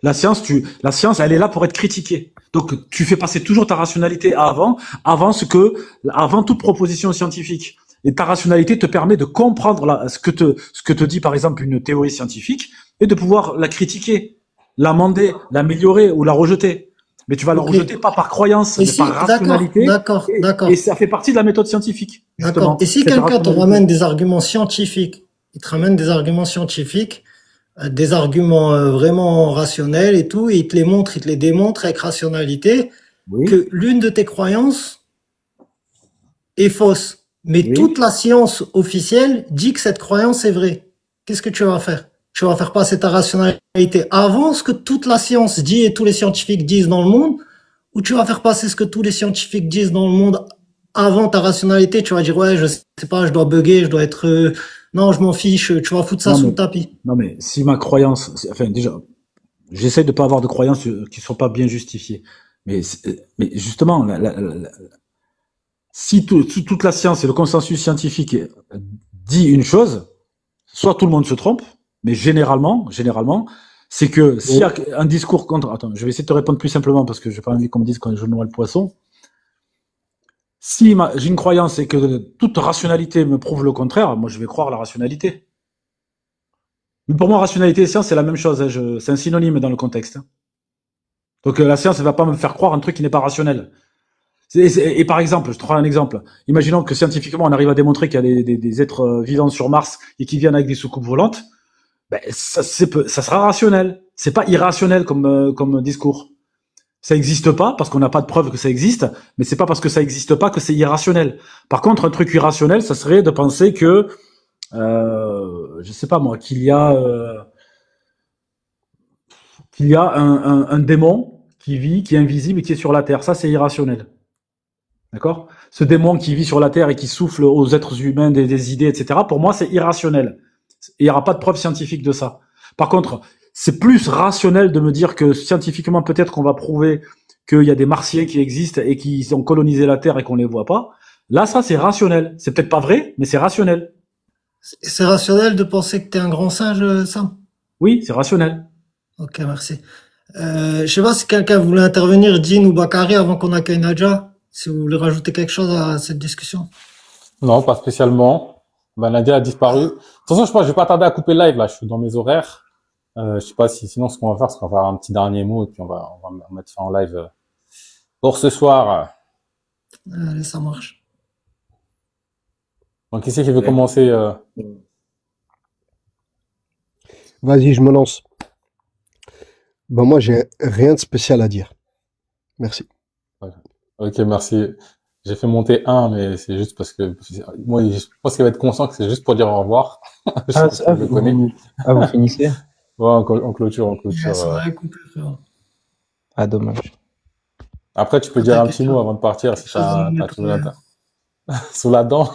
La science, elle est là pour être critiquée. Donc, tu fais passer toujours ta rationalité avant toute proposition scientifique. Et ta rationalité te permet de comprendre ce que te dit, par exemple, une théorie scientifique et de pouvoir la critiquer, l'amender, l'améliorer ou la rejeter. Mais tu vas la Ok. rejeter pas par croyance, Et mais si, par rationalité. d'accord. Et ça fait partie de la méthode scientifique, justement. Et si cette quelqu'un te rationalité. ramène des arguments scientifiques, il te ramène des arguments scientifiques, des arguments vraiment rationnels et tout, et il te les montre, il te les démontre avec rationalité, Oui. que l'une de tes croyances est fausse. Mais Oui. toute la science officielle dit que cette croyance est vraie. Qu'est-ce que tu vas faire? Tu vas faire passer ta rationalité avant ce que toute la science dit et tous les scientifiques disent dans le monde, ou tu vas faire passer ce que tous les scientifiques disent dans le monde avant ta rationalité? Tu vas dire, ouais, je sais pas, je dois bugger, je dois être, non, je m'en fiche, tu vas foutre ça Non, sous mais- le tapis. Non, mais si ma croyance, enfin, déjà, j'essaie de pas avoir de croyances qui sont pas bien justifiées. Mais justement, si toute la science et le consensus scientifique dit une chose, soit tout le monde se trompe, mais généralement, c'est que s'il y a un discours contre, attends, je vais essayer de te répondre plus simplement parce que j'ai pas envie qu'on me dise quand je noie le poisson. Si j'ai une croyance et que toute rationalité me prouve le contraire, moi je vais croire la rationalité. Mais pour moi, rationalité et science, c'est la même chose, hein, c'est un synonyme dans le contexte, hein. Donc la science, elle va pas me faire croire un truc qui n'est pas rationnel. Et par exemple, je te prends un exemple. Imaginons que scientifiquement, on arrive à démontrer qu'il y a des êtres vivants sur Mars et qui viennent avec des soucoupes volantes. Ben, ça sera rationnel. C'est pas irrationnel comme discours. Ça existe pas parce qu'on n'a pas de preuve que ça existe, mais c'est pas parce que ça existe pas que c'est irrationnel. Par contre, un truc irrationnel, ça serait de penser que, je sais pas moi, qu'il y a un démon qui vit, qui est invisible et qui est sur la Terre. Ça, c'est irrationnel. D'accord? Ce démon qui vit sur la Terre et qui souffle aux êtres humains des idées, etc., pour moi, c'est irrationnel. Il n'y aura pas de preuve scientifique de ça. Par contre, c'est plus rationnel de me dire que scientifiquement, peut-être qu'on va prouver qu'il y a des martiens qui existent et qui ont colonisé la Terre et qu'on les voit pas. Là, ça, c'est rationnel. C'est peut-être pas vrai, mais c'est rationnel. C'est rationnel de penser que t'es un grand singe, Sam? Oui, c'est rationnel. Ok, merci. Je sais pas si quelqu'un voulait intervenir, Jean ou Bakary, avant qu'on accueille Nadja. Si vous voulez rajouter quelque chose à cette discussion. Non, pas spécialement. Ben, Nadia a disparu. De toute façon, je pense que je vais pas tarder à couper le live, là. Je suis dans mes horaires. Je sais pas si, sinon, ce qu'on va faire, c'est qu'on va faire un petit dernier mot et puis on va mettre fin en live pour ce soir. Allez, ça marche. Donc, qui c'est qui veut commencer Vas-y, je me lance. Ben moi, j'ai rien de spécial à dire. Merci. Ok, merci. J'ai fait monter un, mais c'est juste parce que moi, je pense qu'il va être conscient que c'est juste pour dire au revoir. Je Ah, pense qu'il le connaît. vous finissez? Ouais, en clôture. Ça va couper, frérot. Ah, dommage. Après, tu peux dire un petit mot avant de partir si t'as sous la dent.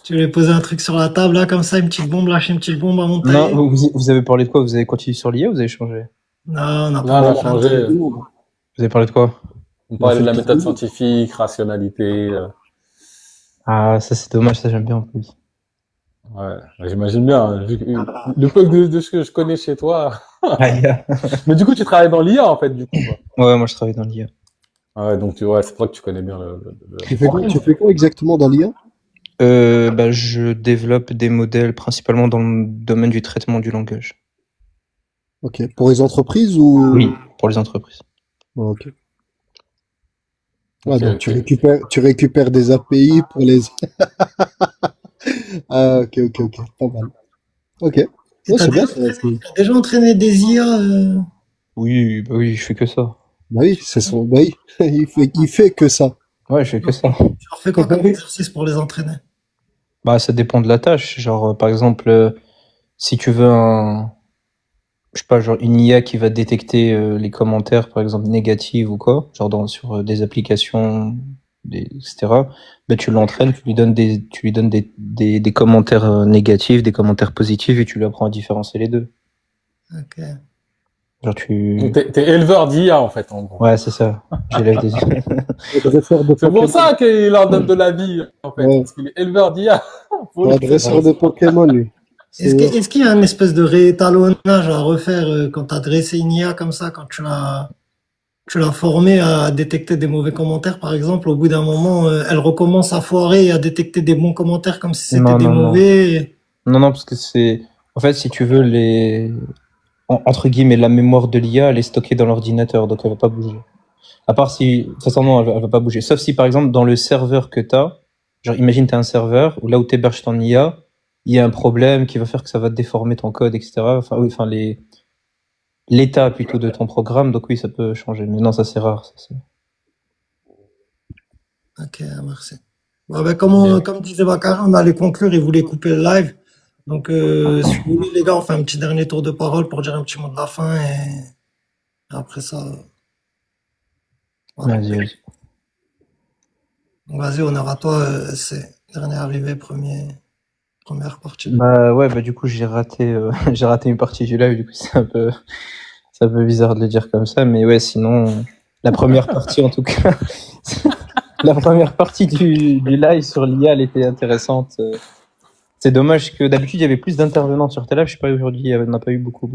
Tu voulais poser un truc sur la table, là, comme ça, une petite bombe, lâcher une petite bombe à monter. Non, vous avez parlé de quoi? Vous avez continué sur l'IA ou vous avez changé? Non, on n'a Non, pas on a changé. Vous avez parlé de quoi? On parlait de la méthode scientifique, rationalité. Ah, ça c'est dommage, ça j'aime bien en plus. Ouais, j'imagine bien. Le peu de ce que je connais chez toi. Mais du coup, tu travailles dans l'IA, en fait, du coup. Quoi. Ouais, moi je travaille dans l'IA. Ouais, donc c'est vrai que tu connais bien Tu fais quoi exactement dans l'IA? Je développe des modèles principalement dans le domaine du traitement du langage. Ok. Pour les entreprises ou? Oui, pour les entreprises. Ok. Ouais, donc tu récupères des API pour les. Ah, ok. Pas mal. Ok. Ouais, c'est bien. T'as déjà entraîné des IA Oui, je fais que ça. Bah oui, c'est son. Bah oui, il fait que ça. Ouais, je fais que ça. Tu leur fais quoi comme exercice pour les entraîner? Bah, ça dépend de la tâche. Genre, par exemple, si tu veux je sais pas, genre une IA qui va détecter les commentaires, par exemple, négatifs ou quoi, genre sur des applications, etc. Ben, tu l'entraînes, tu lui donnes des commentaires négatifs, des commentaires positifs, et tu lui apprends à différencier les deux. Ok. Genre Donc, t'es éleveur d'IA, en fait, en gros. Ouais, c'est ça. J'élève des C'est pour ça qu'il leur donne de la vie, en fait. Ouais. Parce qu'il est éleveur d'IA. Un dresseur de Pokémon, lui. Est-ce qu'il y a une espèce de réétalonnage à refaire quand tu as dressé une IA comme ça, quand tu l'as formée à détecter des mauvais commentaires, par exemple, au bout d'un moment, elle recommence à foirer et à détecter des bons commentaires comme si c'était des mauvais? Non, parce que en fait, si tu veux, entre guillemets, la mémoire de l'IA, elle est stockée dans l'ordinateur, donc elle va pas bouger. À part si, de toute façon, non, elle va pas bouger. Sauf si, par exemple, dans le serveur que t'as, genre, imagine t'as un serveur où là où t'héberges ton IA, il y a un problème qui va faire que ça va déformer ton code, etc. Enfin, l'état plutôt de ton programme, donc oui, ça peut changer. Mais non, ça c'est rare. Ça, ok, merci. Bon, ben, comme disait Bakary, on allait conclure, il voulait couper le live. Donc, si vous voulez, les gars, on fait un petit dernier tour de parole pour dire un petit mot de la fin et après ça. Voilà. Vas-y. Donc, vas-y, honneur à toi, c'est dernier arrivé, première partie. Du coup, j'ai raté une partie du live, du coup, c'est un peu bizarre de le dire comme ça, mais ouais, sinon, la première partie, en tout cas, la première partie du live sur l'IA, elle était intéressante. C'est dommage que d'habitude, il y avait plus d'intervenants sur tes lives. Je sais pas, aujourd'hui, il n'y en a pas eu beaucoup.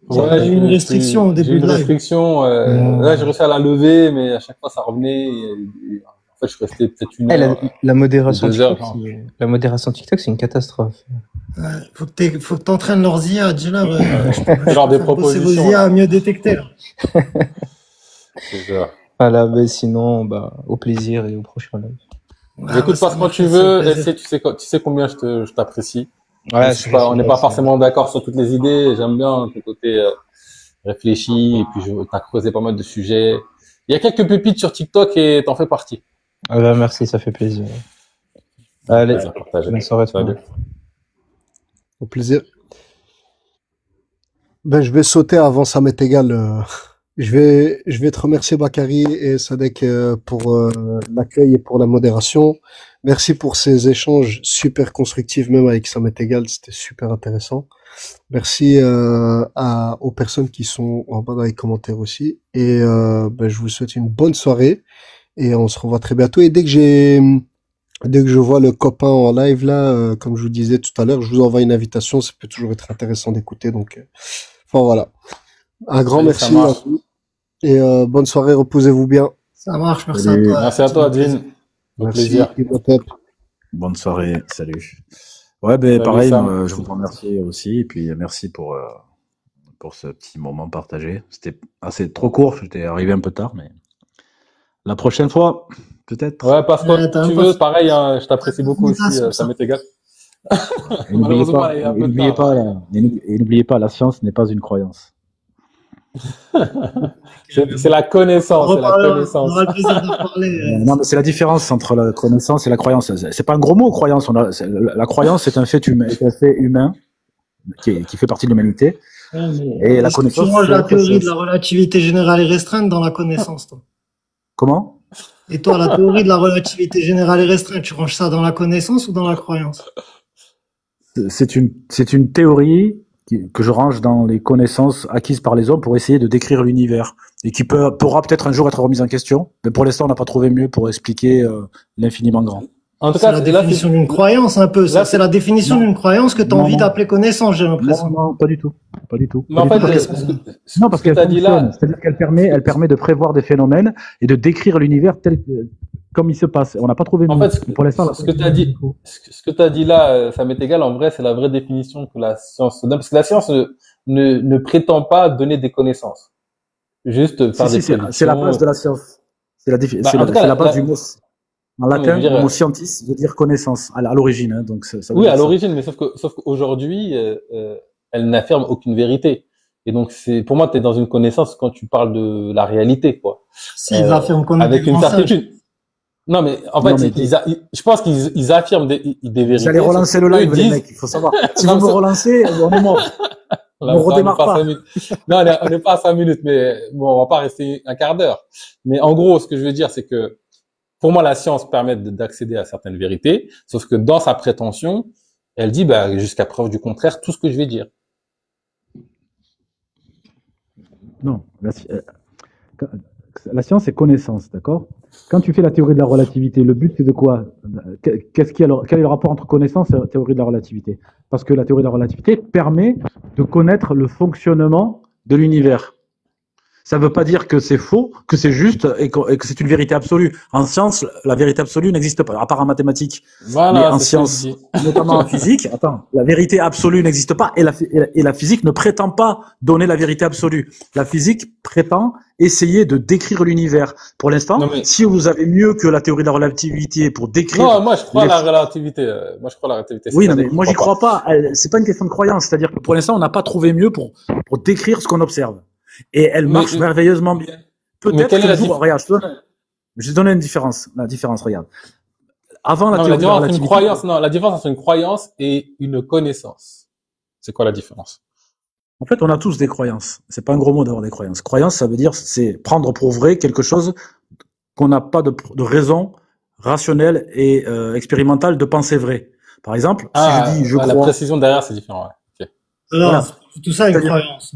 Ouais, j'ai eu une restriction au début de live. Là, j'ai réussi à la lever, mais à chaque fois, ça revenait. Et en fait, je restais peut-être une heure. La modération TikTok, c'est une catastrophe. Ouais, faut que t'entraînes leurs IA, dis-leur, Fais leur des faire bosser vos propositions, IA là. à mieux détecter, là. C'est ça. Voilà, mais sinon, bah, au plaisir et au prochain live. Ouais, bah, Écoute, ça passe quand marche, tu c'est veux. plaisir. Essaie, tu sais combien je t'apprécie. Ouais, On n'est pas forcément d'accord sur toutes les idées. J'aime bien ton côté réfléchi, et puis t'as creusé pas mal de sujets. Il y a quelques pépites sur TikTok et t'en fais partie. Ah bah, merci, ça fait plaisir. Allez, Plaisir partagé. bonne soirée. Salut. Au plaisir. Ben, je vais sauter avant, ça m'est égal. Je vais te remercier, Bakary et Sadek, pour l'accueil et pour la modération. Merci pour ces échanges super constructifs, même avec Ça m'est égal, c'était super intéressant. Merci aux personnes qui sont en bas dans les commentaires aussi. Et ben, je vous souhaite une bonne soirée et on se revoit très bientôt. Et dès que je vois le copain en live là, comme je vous disais tout à l'heure, je vous envoie une invitation. Ça peut toujours être intéressant d'écouter. Donc, enfin voilà. Un grand Allez, merci ça marche. à vous et bonne soirée. Reposez-vous bien. Ça marche, merci à Salut. toi. Merci à toi, Dean. Au Merci. plaisir. Imhotep. Bonne soirée, salut. Ouais, ben Salut, pareil, Sam. moi, je vous remercie aussi, et puis merci pour ce petit moment partagé. C'était assez trop court, j'étais arrivé un peu tard, mais la prochaine fois, peut-être. Ouais, passe quand T'as tu même veux. pas Pareil, hein, je t'apprécie beaucoup aussi. invitation, Ça ça. m'est égal. Et Malheureusement, il y a un peu de temps. et n'oubliez pas, la science n'est pas une croyance. C'est la connaissance, c'est la On connaissance. aura le plaisir d'en parler. Non, mais c'est la différence entre la connaissance et la croyance. C'est pas un gros mot, croyance. La croyance, c'est un fait humain qui fait partie de l'humanité. Ouais, mais Et la est-ce que tu connaissance, ranges c'est la autre théorie de chose. la relativité générale et restreinte dans la connaissance, toi? Comment? Et toi, la théorie de la relativité générale et restreinte, tu ranges ça dans la connaissance ou dans la croyance? C'est une théorie que je range dans les connaissances acquises par les hommes pour essayer de décrire l'univers et qui pourra peut-être un jour être remise en question, mais pour l'instant on n'a pas trouvé mieux pour expliquer l'infiniment grand. En tout C'est cas, la là, définition d'une croyance, un peu. là, C'est la définition Non. d'une croyance que tu as Non, envie non. d'appeler connaissance, j'ai l'impression. Non, pas du tout, pas du tout. mais en Pas fait, du tout, ce parce que qu'elle tu as dit fonctionne, là, c'est-à-dire qu'elle permet de prévoir des phénomènes et de décrire l'univers comme il se passe. On n'a pas trouvé en mieux. fait, Pour l'instant, ce que tu as dit, ce que tu as dit là, ça m'est égal. En vrai, c'est la vraie définition que la science donne, parce que la science ne prétend pas donner des connaissances, juste faire des c'est la prédictions. base de la science. C'est la, Bah, en tout cas, c'est la base du mot. En non, mais je latin, veux dire, le mot scientis veut dire connaissance à l'origine. Hein, donc ça veut oui, dire à ça. l'origine, mais sauf qu'aujourd'hui, elle n'affirme aucune vérité. Et donc, pour moi, tu es dans une connaissance quand tu parles de la réalité, quoi. S'ils affirment qu'on est Avec des une grands sages. certitude. Non, mais en fait, Non, mais je pense qu'ils affirment des vérités. Vous allez relancer le Eux live, les disent- mecs. Il faut savoir. Si Non, vous me ça- relancez, on est mort. Là, On ça, redémarre n'est pas. 5 minutes. Non, on n'est pas à 5 minutes, mais bon, on va pas rester un quart d'heure. Mais en gros, ce que je veux dire, c'est que pour moi, la science permet d'accéder à certaines vérités, sauf que dans sa prétention, elle dit, bah, jusqu'à preuve du contraire, tout ce que je vais dire. Non. La science, c'est connaissance, d'accord? Quand tu fais la théorie de la relativité, le but, c'est de quoi? Quel est le rapport entre connaissance et théorie de la relativité? Parce que la théorie de la relativité permet de connaître le fonctionnement de l'univers. Ça ne veut pas dire que c'est faux, que c'est juste et que c'est une vérité absolue. En science, la vérité absolue n'existe pas, à part en mathématiques. Voilà, Mais en c'est ce que je science, dis. notamment en physique, la vérité absolue n'existe pas et la physique ne prétend pas donner la vérité absolue. La physique prétend essayer de décrire l'univers. Pour l'instant, Non, mais- si vous avez mieux que la théorie de la relativité pour décrire... Non, moi, je crois à les- la relativité. Moi, je crois à la relativité. Oui, C'est non, pas mais des- moi, j'y crois pas. C'est pas une question de croyance. C'est-à-dire que pour l'instant, on n'a pas trouvé mieux pour décrire ce qu'on observe. Et elle marche Mais- merveilleusement bien. Mais Peut-être quelle est que la le jour, regarde, je te donne une différence. La différence, regarde. Avant la Non, théorie de la différence entre une relativité, croyance, non, la différence entre une croyance et une connaissance. C'est quoi la différence? en fait, on a tous des croyances. C'est pas un gros mot d'avoir des croyances. Croyance, ça veut dire, c'est prendre pour vrai quelque chose qu'on n'a pas de raison rationnelle et expérimentale de penser vrai. Par exemple, si je dis je la crois, précision derrière, c'est différent. Ouais. Ok. Alors, Voilà. c'est tout ça une C'est-à-dire- croyance.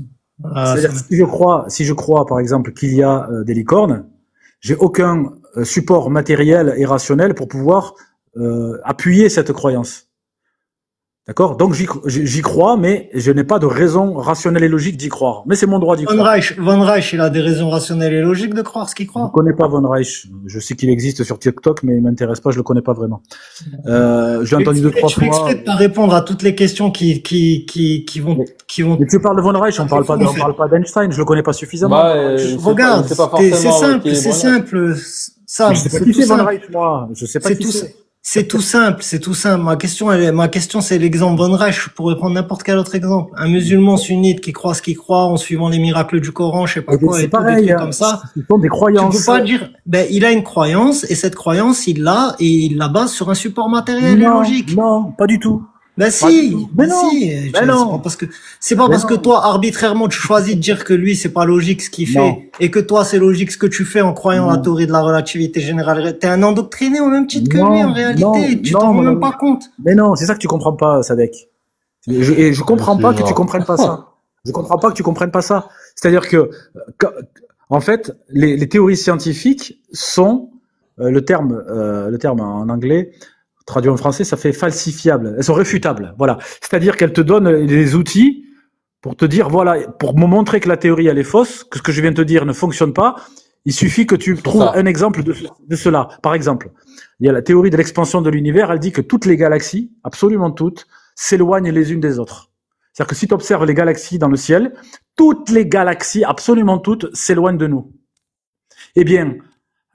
Ah, c'est-à-dire ça- si je crois, par exemple, qu'il y a des licornes, j'ai aucun support matériel et rationnel pour pouvoir appuyer cette croyance. D'accord? Donc j'y crois, mais je n'ai pas de raison rationnelle et logique d'y croire. Mais c'est mon droit d'y croire. Von Reich, il a des raisons rationnelles et logiques de croire ce qu'il Je ne croit. connais pas Von Reich. Je sais qu'il existe sur TikTok, mais il m'intéresse pas, je le connais pas vraiment. J'ai entendu 2-3 Je fais fois. exprès de pas répondre à toutes les questions qui vont. Mais tu parles de Von Reich, on parle pas d'Einstein, je le connais pas suffisamment. Bah, Regarde, c'est pas c'est forcément simple, qui est c'est bon, là. simple. Ça, Je sais pas c'est qui tout c'est Von simple. Reich, moi. Je sais pas C'est qui tout, c'est. c'est tout simple, c'est tout simple. Ma question, c'est l'exemple Von Reich. Je pourrais prendre n'importe quel autre exemple. Un musulman sunnite qui croit ce qu'il croit en suivant les miracles du Coran, je sais pas quoi, C'est et tout, des pareil, trucs comme ça. ce sont des Tu croyances. peux pas dire, ben, il a une croyance, et cette croyance, il l'a, et il la base sur un support matériel et logique. Non, pas du tout. Ben Pas si, du tout. Mais non, si. mais non. C'est pas Mais parce que non. toi, arbitrairement, tu choisis de dire que lui, c'est pas logique ce qu'il Non. fait, et que toi, c'est logique ce que tu fais en croyant Non. la théorie de la relativité générale. T'es un endoctriné au même titre que Non, lui, en réalité. non, Tu non, t'en rends mon même ami. pas compte. Mais non, c'est ça que tu comprends pas, Sadek. Et je comprends c'est pas que tu genre. comprennes pas ça. Je comprends pas que tu comprennes pas ça. C'est-à-dire que, en fait, les théories scientifiques sont le terme en anglais traduit en français, ça fait falsifiable. Elles sont réfutables. Voilà. C'est-à-dire qu'elles te donnent des outils pour te dire, voilà, pour me montrer que la théorie elle est fausse, que ce que je viens de te dire ne fonctionne pas. Il suffit que tu trouves ça. un exemple de cela. Par exemple, il y a la théorie de l'expansion de l'univers. Elle dit que toutes les galaxies, absolument toutes, s'éloignent les unes des autres. C'est-à-dire que si tu observes les galaxies dans le ciel, toutes les galaxies, absolument toutes, s'éloignent de nous. Eh bien,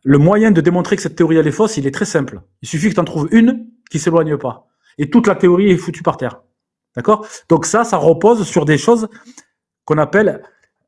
le moyen de démontrer que cette théorie elle est fausse, il est très simple. Il suffit que tu en trouves une qui s'éloigne pas. Et toute la théorie est foutue par terre. D'accord? Donc ça repose sur des choses qu'on appelle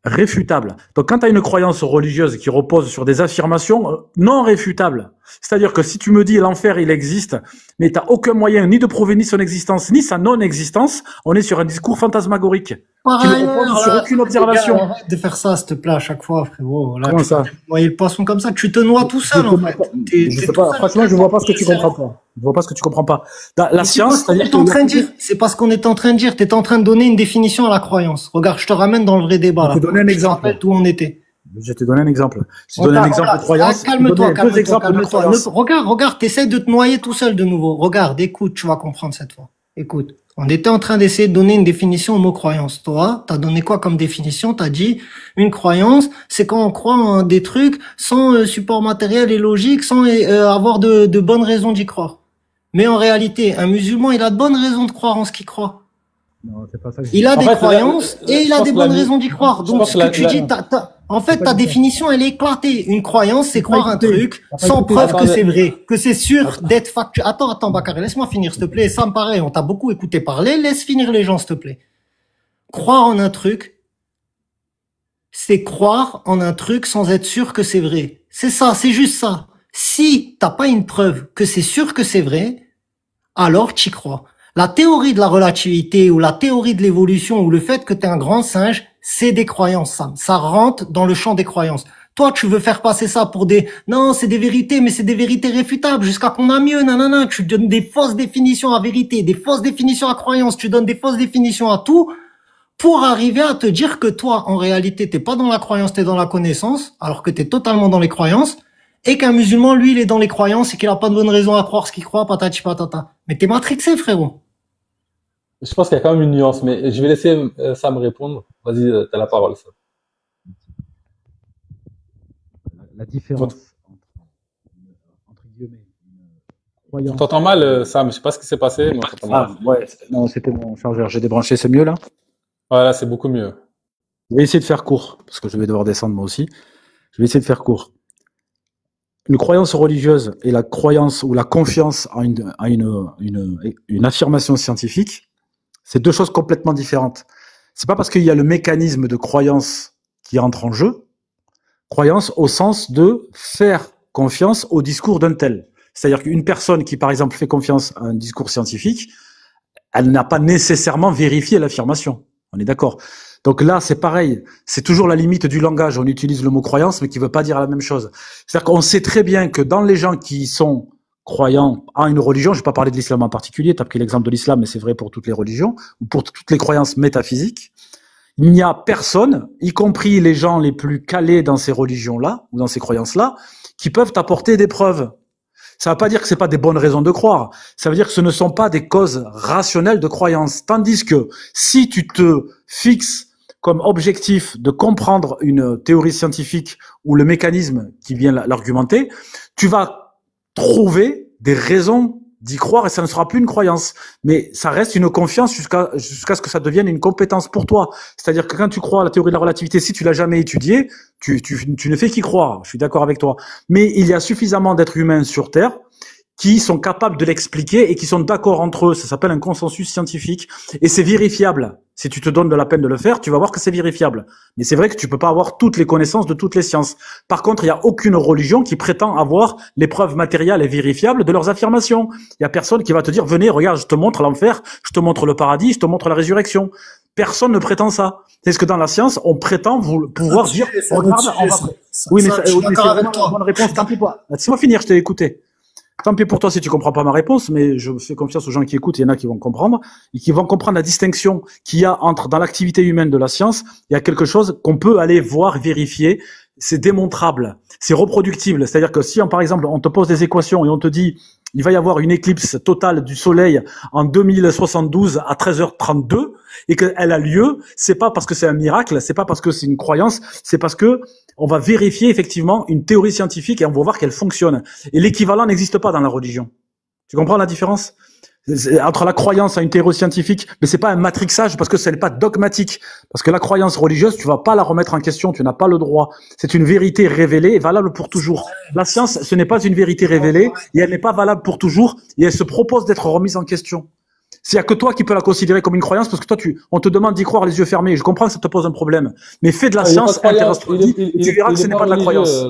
réfutables. Donc quand tu as une croyance religieuse qui repose sur des affirmations non réfutables, c'est-à-dire que si tu me dis l'enfer il existe, mais tu n'as aucun moyen ni de prouver ni son existence ni sa non-existence, on est sur un discours fantasmagorique Par qui ne ailleurs, repose sur là, aucune observation. les gars, arrête de faire ça, s'il te plaît, à chaque fois, frérot. Là, Comment tu ça? vas noyer le poisson comme ça, tu te noies tout seul, en fait. Je sais pas, franchement, je vois pas ce que tu comprends pas. Je vois pas ce que tu comprends pas. La science, c'est-à-dire en train de dire, c'est pas ce qu'on est en train de dire. T'es en train de donner une définition à la croyance. Regarde, je te ramène dans le vrai débat. Je Là. vais te donner un Je te exemple. rappelle d'où on était. Je t'ai donné un exemple. Je t'ai donné un exemple de croyance. Calme-toi, Deux exemples de calme-toi. croyance. Regarde, t'essayes de te noyer tout seul de nouveau. Regarde, écoute, tu vas comprendre cette fois. Écoute. On était en train d'essayer de donner une définition au mot croyance. Toi, t'as donné quoi comme définition? T'as dit, une croyance, c'est quand on croit en des trucs sans support matériel et logique, sans avoir de bonnes raisons d'y croire. Mais en réalité, un musulman, il a de bonnes raisons de croire en ce qu'il croit. Non, c'est pas ça que je Il a En des fait, croyances et il a des bonnes raisons d'y croire. je Donc, pense ce que tu dis, en fait, ta définition, elle est éclatée. Une croyance, c'est croire un truc sans preuve que c'est vrai, que c'est sûr d'être factuel. Attends, Bakary, laisse-moi finir, s'il te plaît. Ça me paraît, on t'a beaucoup écouté parler. Laisse finir les gens, s'il te plaît. Croire en un truc, c'est croire en un truc sans être sûr que c'est vrai. C'est ça, c'est juste ça. Si t'as pas une preuve que c'est sûr que c'est vrai, alors t'y crois. La théorie de la relativité ou la théorie de l'évolution ou le fait que t'es un grand singe, c'est des croyances, Sam. Ça rentre dans le champ des croyances. Toi, tu veux faire passer ça pour non, c'est des vérités, mais c'est des vérités réfutables jusqu'à qu'on a mieux, nanana. Tu donnes des fausses définitions à vérité, des fausses définitions à croyances, tu donnes des fausses définitions à tout pour arriver à te dire que toi, en réalité, t'es pas dans la croyance, t'es dans la connaissance, alors que t'es totalement dans les croyances. Et qu'un musulman, lui, il est dans les croyances et qu'il a pas de bonne raison à croire ce qu'il croit, patati patata. Mais t'es matrixé, frérot. Je pense qu'il y a quand même une nuance, mais je vais laisser Sam répondre. Vas-y, t'as la parole, Sam. La différence entre guillemets, une croyance. On t'entend mal, Sam. Je sais pas ce qui s'est passé, mais on t'entend mal. Ouais, non, c'était mon chargeur. J'ai débranché, c'est mieux là? Voilà, c'est beaucoup mieux. Je vais essayer de faire court, parce que je vais devoir descendre moi aussi. Je vais essayer de faire court. Une croyance religieuse et la croyance ou la confiance en une affirmation scientifique, c'est deux choses complètement différentes. C'est pas parce qu'il y a le mécanisme de croyance qui entre en jeu, croyance au sens de faire confiance au discours d'un tel. C'est-à-dire qu'une personne qui, par exemple, fait confiance à un discours scientifique, elle n'a pas nécessairement vérifié l'affirmation. On est d'accord. Donc là, c'est pareil. C'est toujours la limite du langage. On utilise le mot croyance, mais qui veut pas dire la même chose. C'est-à-dire qu'on sait très bien que dans les gens qui sont croyants en une religion, je vais pas parler de l'islam en particulier, tu as pris l'exemple de l'islam, mais c'est vrai pour toutes les religions, ou pour toutes les croyances métaphysiques, il n'y a personne, y compris les gens les plus calés dans ces religions-là, ou dans ces croyances-là, qui peuvent apporter des preuves. Ça ne veut pas dire que c'est pas des bonnes raisons de croire. Ça veut dire que ce ne sont pas des causes rationnelles de croyance. Tandis que si tu te fixes comme objectif de comprendre une théorie scientifique ou le mécanisme qui vient l'argumenter, tu vas trouver des raisons d'y croire et ça ne sera plus une croyance. Mais ça reste une confiance jusqu'à ce que ça devienne une compétence pour toi. C'est-à-dire que quand tu crois à la théorie de la relativité, si tu l'as jamais étudiée, tu ne fais qu'y croire. Je suis d'accord avec toi. Mais il y a suffisamment d'êtres humains sur Terre qui sont capables de l'expliquer et qui sont d'accord entre eux. Ça s'appelle un consensus scientifique et c'est vérifiable. Si tu te donnes de la peine de le faire, tu vas voir que c'est vérifiable. Mais c'est vrai que tu peux pas avoir toutes les connaissances de toutes les sciences. Par contre, il y a aucune religion qui prétend avoir les preuves matérielles et vérifiables de leurs affirmations. Il y a personne qui va te dire, venez, regarde, je te montre l'enfer, je te montre le paradis, je te montre la résurrection. Personne ne prétend ça. C'est ce que dans la science, on prétend pouvoir dire, regarde, on va... Oui, mais c'est vraiment la bonne réponse. Tant pis pas. Laisse-moi finir, je t'ai écouté. Tant pis pour toi si tu comprends pas ma réponse, mais je fais confiance aux gens qui écoutent, il y en a qui vont comprendre, et qui vont comprendre la distinction qu'il y a entre, dans l'activité humaine de la science, il y a quelque chose qu'on peut aller voir, vérifier, c'est démontrable, c'est reproductible, c'est-à-dire que si, par exemple, on te pose des équations et on te dit, il va y avoir une éclipse totale du soleil en 2072 à 13h32, et qu'elle a lieu, c'est pas parce que c'est un miracle, c'est pas parce que c'est une croyance, c'est parce que on va vérifier effectivement une théorie scientifique et on va voir qu'elle fonctionne. Et l'équivalent n'existe pas dans la religion. Tu comprends la différence? Entre la croyance à une théorie scientifique, mais c'est pas un matrixage parce que ce n'est pas dogmatique. Parce que la croyance religieuse, tu vas pas la remettre en question, tu n'as pas le droit. C'est une vérité révélée et valable pour toujours. La science, ce n'est pas une vérité révélée et elle n'est pas valable pour toujours et elle se propose d'être remise en question. S'il y a que toi qui peux la considérer comme une croyance, parce que toi, on te demande d'y croire les yeux fermés. Je comprends que ça te pose un problème. Mais fais de la science, intéresse-toi, tu verras que ce n'est pas de la croyance.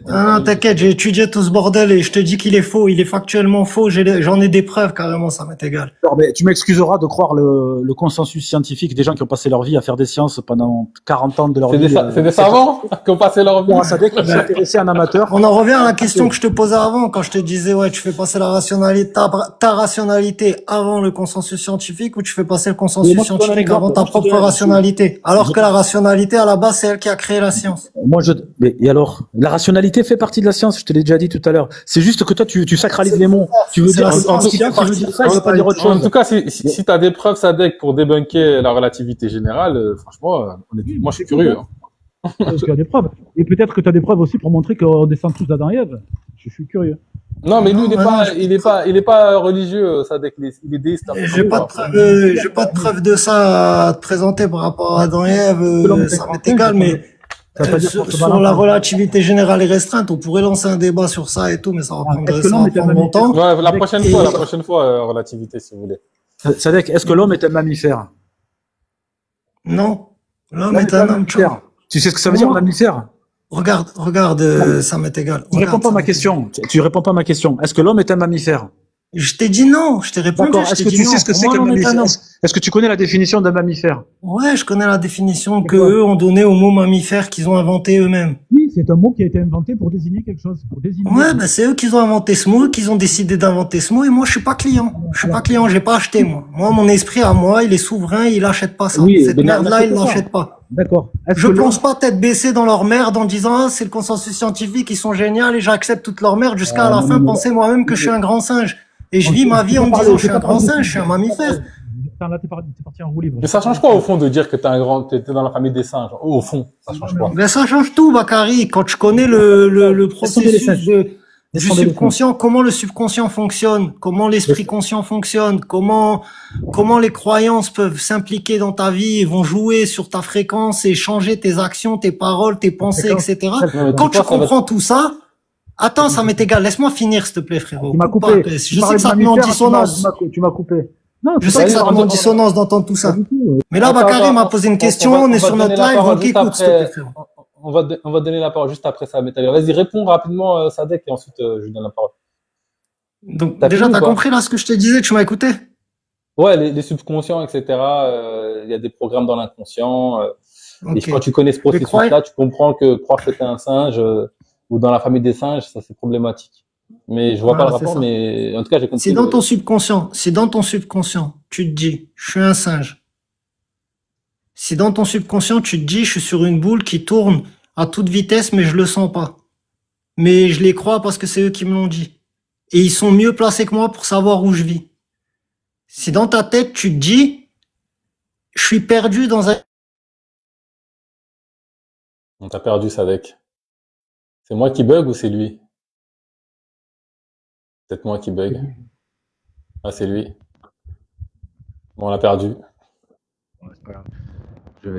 Non, t'inquiète, j'ai étudié tout ce bordel et je te dis qu'il est faux. Il est factuellement faux. J'en ai des preuves carrément, ça m'est égal. Alors, mais tu m'excuseras de croire le consensus scientifique des gens qui ont passé leur vie à faire des sciences pendant 40 ans de leur vie. C'est des savants qui ont passé leur vie. Ça dès qu'on s'est intéressé à un amateur. On en revient à la question que je te posais avant, quand je te disais, ouais, tu fais passer la rationalité, ta rationalité avant le consensus scientifique ou tu fais passer le consensus scientifique avant ta propre rationalité. Alors que la rationalité, à la base, c'est elle qui a créé la science. Et alors? La rationalité fait partie de la science, je te l'ai déjà dit tout à l'heure. C'est juste que toi, tu sacralises les mots. Tu veux dire, en tout cas, si t'as des preuves, Sadek, pour débunker la relativité générale, franchement, moi, je suis curieux. Tu as des preuves. Et peut-être que tu as des preuves aussi pour montrer qu'on descend tous d'Adam et Ève. Je suis curieux. Non, mais lui, il est pas religieux, Sadek, il est déiste. J'ai pas de preuve de ça à te présenter par rapport à Adam et Ève, ça m'est égal, mais sur la relativité générale et restreinte, on pourrait lancer un débat sur ça et tout, mais ça va prendre mon temps. Ouais, la prochaine fois, relativité, si vous voulez. Sadek, est-ce que l'homme est un mammifère? Non. L'homme est un homme. Tu sais ce que ça veut dire, un mammifère? Regarde, ça m'est égal. Tu réponds pas à ma question. Tu réponds pas à ma question. Est-ce que l'homme est un mammifère? Je t'ai dit non, je t'ai répondu. D'accord. Est-ce que tu sais ce que c'est qu'un mammifère? Est-ce que tu connais la définition d'un mammifère? Ouais, je connais la définition que eux ont donnée au mot mammifère qu'ils ont inventé eux-mêmes. Oui, c'est un mot qui a été inventé pour désigner quelque chose. Ouais, bah c'est eux qui ont inventé ce mot, qu'ils ont décidé d'inventer ce mot, et moi je suis pas client. Je suis pas client, j'ai pas acheté moi. Moi, mon esprit à moi, il est souverain, il achète pas ça. Oui, cette merde-là, il l'achète pas. D'accord. Je plonge pas tête baissée dans leur merde en disant c'est le consensus scientifique, ils sont géniaux et j'accepte toute leur merde jusqu'à la fin penser moi-même que je suis un grand singe. Et je vis ma vie en me disant je suis un grand singe, je suis un mammifère. Là, t'es parti en roue libre. Mais ça change quoi au fond de dire que t'es dans la famille des singes? Au fond, ça change quoi? Ben ça change tout, Bakary. Quand je connais le processus du subconscient, comment le subconscient fonctionne, comment l'esprit conscient fonctionne, comment les croyances peuvent s'impliquer dans ta vie et vont jouer sur ta fréquence et changer tes actions, tes paroles, tes pensées, etc. Quand tu comprends tout ça, attends, ça m'est égal. Laisse-moi finir, s'il te plaît, frérot. Tu m'as coupé. Je sais que ça te met en dissonance. Tu m'as coupé. Non, je sais que ça te met en dissonance d'entendre tout ça. Mais là, Bakary m'a posé une question, on est sur notre live, donc écoute, s'il te plaît, frérot. On va donner la parole juste après ça, Metal. Vas-y, réponds rapidement, Sadek, et ensuite, je lui donne la parole. Donc, déjà, t'as compris là ce que je te disais, tu m'as écouté? Ouais, les subconscients, etc. Il y a des programmes dans l'inconscient. Et quand tu connais ce processus-là, tu comprends que croire que t'es un singe, ou dans la famille des singes, ça c'est problématique. Mais je vois pas le rapport, mais en tout cas, j'ai compris. C'est dans ton subconscient, tu te dis, je suis un singe. Si dans ton subconscient, tu te dis, je suis sur une boule qui tourne à toute vitesse, mais je le sens pas. Mais je les crois parce que c'est eux qui me l'ont dit. et ils sont mieux placés que moi pour savoir où je vis. Si dans ta tête, tu te dis, je suis perdu dans un... On t'a perdu, Sadek. C'est moi qui bug ou c'est lui? Peut-être moi qui bug. Ah, c'est lui. Bon, on l'a perdu. Ouais, c'est pas grave. Je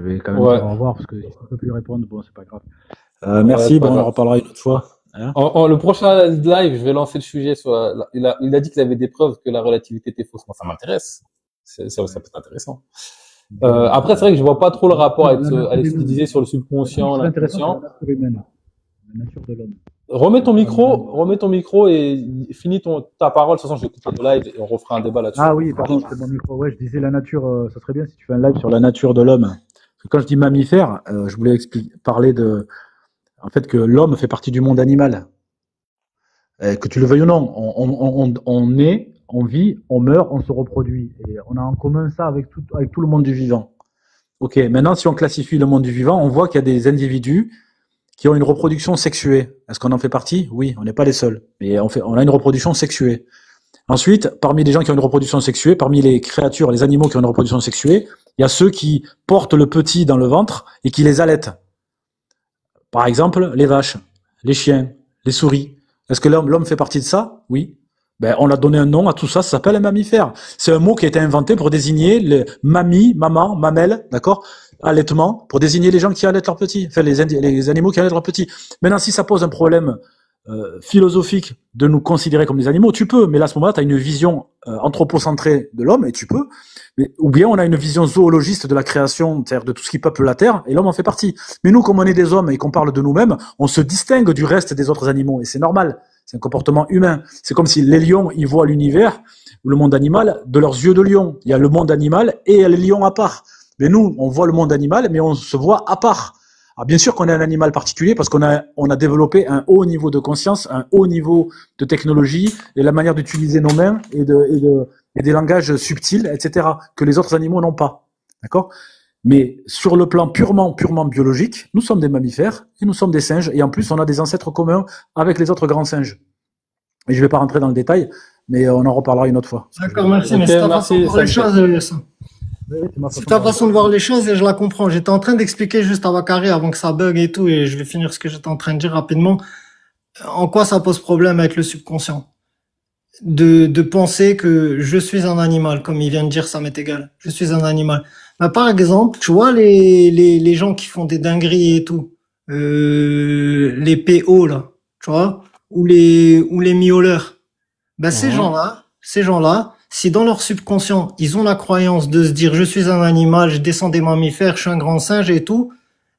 vais quand même Ouais. dire au revoir parce que si on ne peut plus répondre, bon, c'est pas grave. Merci, c'est pas bon, on en grave. reparlera une autre fois. Hein. Le prochain live, je vais lancer le sujet sur il a dit qu'il avait des preuves que la relativité était fausse. Moi, ça m'intéresse. Ça peut être intéressant. Après, c'est vrai que je vois pas trop le rapport avec ce qu'il disait sur le subconscient, C'est l'inconscient. intéressant, c'est la nature humaine, la nature de l'homme. Remets ton micro et finis ta parole. De toute façon, je vais couper le live et on refera un débat là-dessus. Ah oui, pardon, c'est mon micro. Ouais, je disais la nature, ça serait bien si tu fais un live sur la nature de l'homme. Parce que quand je dis mammifère, je voulais parler en fait, que l'homme fait partie du monde animal. Que tu le veuilles ou non, on naît, on vit, on meurt, on se reproduit. Et on a en commun ça avec tout le monde du vivant. Ok, maintenant, si on classifie le monde du vivant, on voit qu'il y a des individus qui ont une reproduction sexuée. Est-ce qu'on en fait partie? Oui, on n'est pas les seuls. Mais on a une reproduction sexuée. Ensuite, parmi les gens qui ont une reproduction sexuée, parmi les créatures, les animaux qui ont une reproduction sexuée, il y a ceux qui portent le petit dans le ventre et qui les allaitent. Par exemple, les vaches, les chiens, les souris. Est-ce que l'homme fait partie de ça? Oui. Ben, on a donné un nom à tout ça, ça s'appelle un mammifère. C'est un mot qui a été inventé pour désigner les mamies, maman, mamelle, d'accord? Allaitement, pour désigner les gens qui allaitent leurs petits, enfin les animaux qui allaitent leurs petits. Maintenant, si ça pose un problème philosophique de nous considérer comme des animaux, tu peux, mais là, à ce moment-là, tu as une vision anthropocentrée de l'homme, et tu peux, ou bien on a une vision zoologiste de la création, c'est-à-dire de tout ce qui peuple la Terre, et l'homme en fait partie. Mais nous, comme on est des hommes et qu'on parle de nous-mêmes, on se distingue du reste des autres animaux, et c'est normal, c'est un comportement humain. C'est comme si les lions, ils voient l'univers, ou le monde animal, de leurs yeux de lion. Il y a le monde animal et il y a les lions à part. Mais nous, on voit le monde animal, mais on se voit à part. Alors bien sûr qu'on est un animal particulier parce qu'on a développé un haut niveau de conscience, un haut niveau de technologie et la manière d'utiliser nos mains et des langages subtils, etc., que les autres animaux n'ont pas. D'accord? Mais sur le plan purement biologique, nous sommes des mammifères et nous sommes des singes et en plus on a des ancêtres communs avec les autres grands singes. Et je vais pas rentrer dans le détail, mais on en reparlera une autre fois. D'accord, merci, mais c'est ta façon de voir les choses, ça. C'est ta façon de voir les choses et je la comprends. J'étais en train d'expliquer juste à Bakary avant que ça bug et tout, et je vais finir ce que j'étais en train de dire rapidement. En quoi ça pose problème avec le subconscient? De penser que je suis un animal, comme il vient de dire, ça m'est égal. Je suis un animal. Bah, par exemple, tu vois les gens qui font des dingueries et tout, les PO là, tu vois, ou les miauleurs. Bah, ces gens-là, si dans leur subconscient, ils ont la croyance de se dire je suis un animal, je descends des mammifères, je suis un grand singe et tout,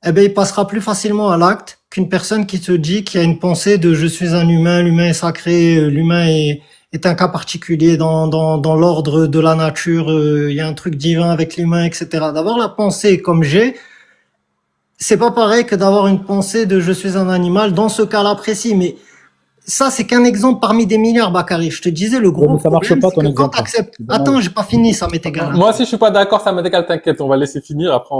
eh ben il passera plus facilement à l'acte qu'une personne qui te dit qu'il y a une pensée de je suis un humain, l'humain est sacré, l'humain est un cas particulier dans l'ordre de la nature, il y a un truc divin avec l'humain, etc. D'avoir la pensée comme c'est pas pareil que d'avoir une pensée de je suis un animal dans ce cas-là précis, mais ça, c'est qu'un exemple parmi des milliards, Bakary. Je te disais, le gros ça marche problème, pas, c'est ton que quand exemple. t'acceptes... Attends, j'ai pas fini, ça m'est égal. Moi aussi, je suis pas d'accord, ça m'est égal, t'inquiète, on va laisser finir, après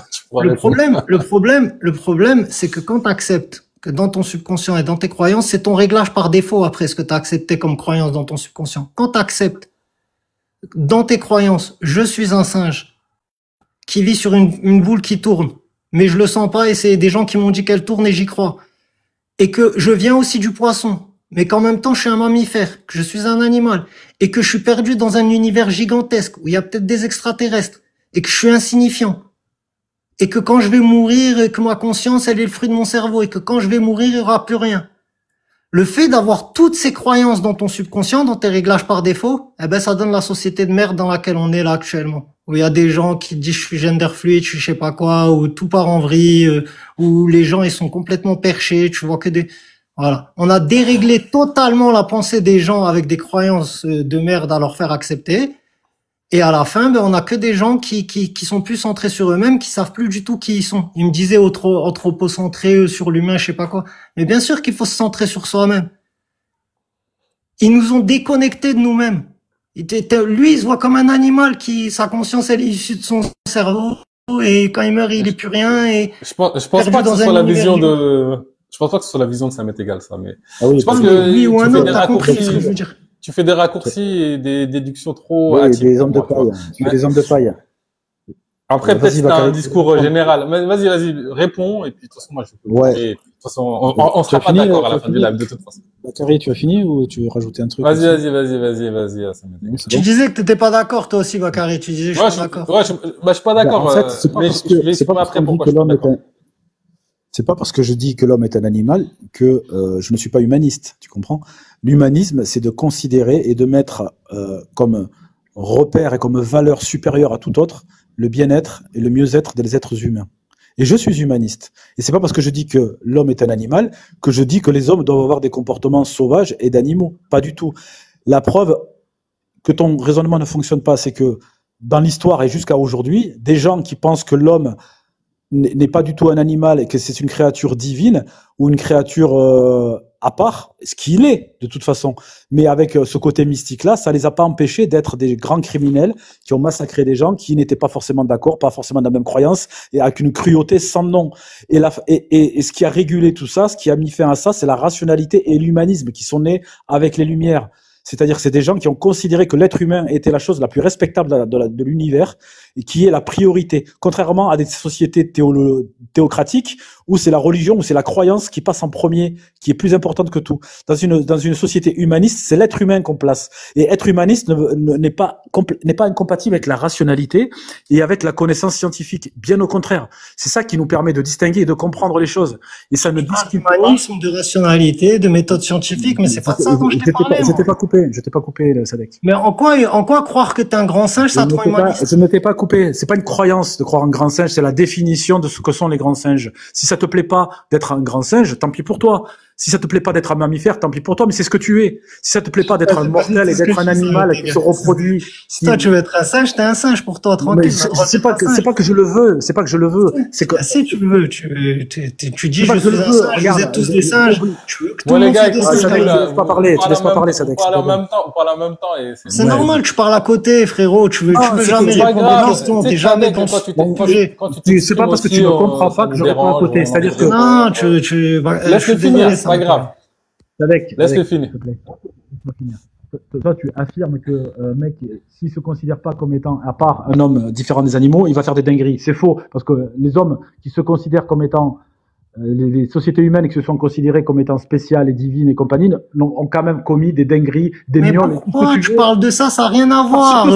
tu pourras répondre. Le problème, c'est que quand t'acceptes que dans ton subconscient et dans tes croyances, c'est ton réglage par défaut après ce que t'as accepté comme croyance dans ton subconscient. Quand t'acceptes dans tes croyances, je suis un singe qui vit sur une boule qui tourne, mais je le sens pas et c'est des gens qui m'ont dit qu'elle tourne et j'y crois. Et que je viens aussi du poisson, mais qu'en même temps je suis un mammifère, que je suis un animal, et que je suis perdu dans un univers gigantesque où il y a peut-être des extraterrestres, et que je suis insignifiant, et que quand je vais mourir, et que ma conscience elle est le fruit de mon cerveau, et que quand je vais mourir il n'y aura plus rien. Le fait d'avoir toutes ces croyances dans ton subconscient, dans tes réglages par défaut, eh ben ça donne la société de merde dans laquelle on est là actuellement. Où il y a des gens qui disent je suis gender fluide, je suis je sais pas quoi, où tout part en vrille, où les gens ils sont complètement perchés, tu vois que des... Voilà. On a déréglé totalement la pensée des gens avec des croyances de merde à leur faire accepter. Et à la fin, ben, on a que des gens qui sont plus centrés sur eux-mêmes, qui savent plus du tout qui ils sont. Ils me disaient anthropocentrés sur l'humain, je sais pas quoi. Mais bien sûr qu'il faut se centrer sur soi-même. Ils nous ont déconnectés de nous-mêmes. Lui, il se voit comme un animal sa conscience, elle est issue de son cerveau. Et quand il meurt, il est plus rien. Et Je pense pas que ce soit la vision Je pense pas que ce soit la vision de Samet égal, ça, mais Ah oui, je pense Non, mais oui ou que un tu fais autre, des t'as compris ce que je raccourcis, veux dire. tu fais des raccourcis et des déductions trop oui, hâtives des pour hommes de moi, tu vois. paille. Tu fais Mais des hommes de paille. après, peut-être Vas-y, c'était un Bakary. discours général. Mais vas-y, réponds, et puis de toute façon, moi, je vais te Ouais. couper. Et puis, de toute façon, on Tu sera as pas fini, d'accord à tu la as fin du fini? live, de toute façon. Bakary, tu as fini ou tu veux rajouter un truc Vas-y, aussi? Samet Non, égal. c'est Tu bon? disais que t'étais pas d'accord, toi aussi, Bakary. Tu disais, je suis Ouais, pas d'accord. je suis pas Ben, d'accord, en fait, c'est pas mais parce je vais que c'est pas exprimer parce après qu'on dit pourquoi que je suis pas l'homme est d'accord. un, c'est pas parce que je dis que l'homme est un animal que je ne suis pas humaniste. Tu comprends? L'humanisme, c'est de considérer et de mettre comme repère et comme valeur supérieure à tout autre le bien-être et le mieux-être des êtres humains. Et je suis humaniste. Et c'est pas parce que je dis que l'homme est un animal que je dis que les hommes doivent avoir des comportements sauvages et d'animaux. Pas du tout. La preuve que ton raisonnement ne fonctionne pas, c'est que dans l'histoire et jusqu'à aujourd'hui, des gens qui pensent que l'homme n'est pas du tout un animal et que c'est une créature divine ou une créature à part, ce qu'il est de toute façon. Mais avec ce côté mystique-là, ça les a pas empêchés d'être des grands criminels qui ont massacré des gens qui n'étaient pas forcément d'accord, pas forcément de la même croyance et avec une cruauté sans nom. Et ce qui a régulé tout ça, ce qui a mis fin à ça, c'est la rationalité et l'humanisme qui sont nés avec les Lumières. C'est-à-dire que c'est des gens qui ont considéré que l'être humain était la chose la plus respectable de l'univers et qui est la priorité. Contrairement à des sociétés théocratiques où c'est la religion, où c'est la croyance qui passe en premier, qui est plus importante que tout. Dans une société humaniste, c'est l'être humain qu'on place. Et être humaniste n'est pas incompatible avec la rationalité et avec la connaissance scientifique. Bien au contraire. C'est ça qui nous permet de distinguer et de comprendre les choses. Et ça ne discute pas. D'humanisme, de rationalité, de méthode scientifique, mais c'est pas de ça dont je t'ai parlé, Je moi. t'ai pas coupé, Sadek. Mais en quoi croire que t'es un grand singe, ça te rend humaniste? Je ne t'ai pas coupé. C'est pas une croyance de croire en grand singe, c'est la définition de ce que sont les grands singes. Si ça te plaît pas d'être un grand singe, tant pis pour toi. Si ça te plaît pas d'être un mammifère, tant pis pour toi, mais c'est ce que tu es. Si ça te plaît pas d'être un mortel et d'être un animal qui se reproduit. Si toi tu veux être un singe, t'es un singe pour toi, Mais tranquille. c'est pas que je le veux, c'est pas que je le veux, c'est que Ah, si tu le veux, tu dis c'est pas je que je suis le un veux. singe, Regarde, vous êtes tous des singes. Tu veux que tout Bon, le les monde gars, soit des écoutez, singes. Sadek, nous, tu là, laisses pas parler, tu laisses pas parler, Sadek. on parle en même temps, et C'est Ouais. normal, tu parles à côté, frérot. Tu veux Ah, c'est jamais c'est pas répondre aux grave. questions. Tu T'es sais, jamais Sadek, dans quand le sujet. C'est pas parce que tu ne comprends pas que je réponds à côté. C'est-à-dire que Non, je Laisse-le suis désolé, finir, c'est pas grave. Sadek, Laisse-le finir. s'il te plaît. Laisse-moi finir. Toi, tu affirmes que mec, s'il se considère pas comme étant, à part un homme différent des animaux, il va faire des dingueries. C'est faux, parce que les hommes qui se considèrent comme étant les sociétés humaines qui se sont considérées comme étant spéciales et divines et compagnie ont quand même commis des dingueries, des Mais mignons. pourquoi tu parles de ça? Ça n'a rien à voir.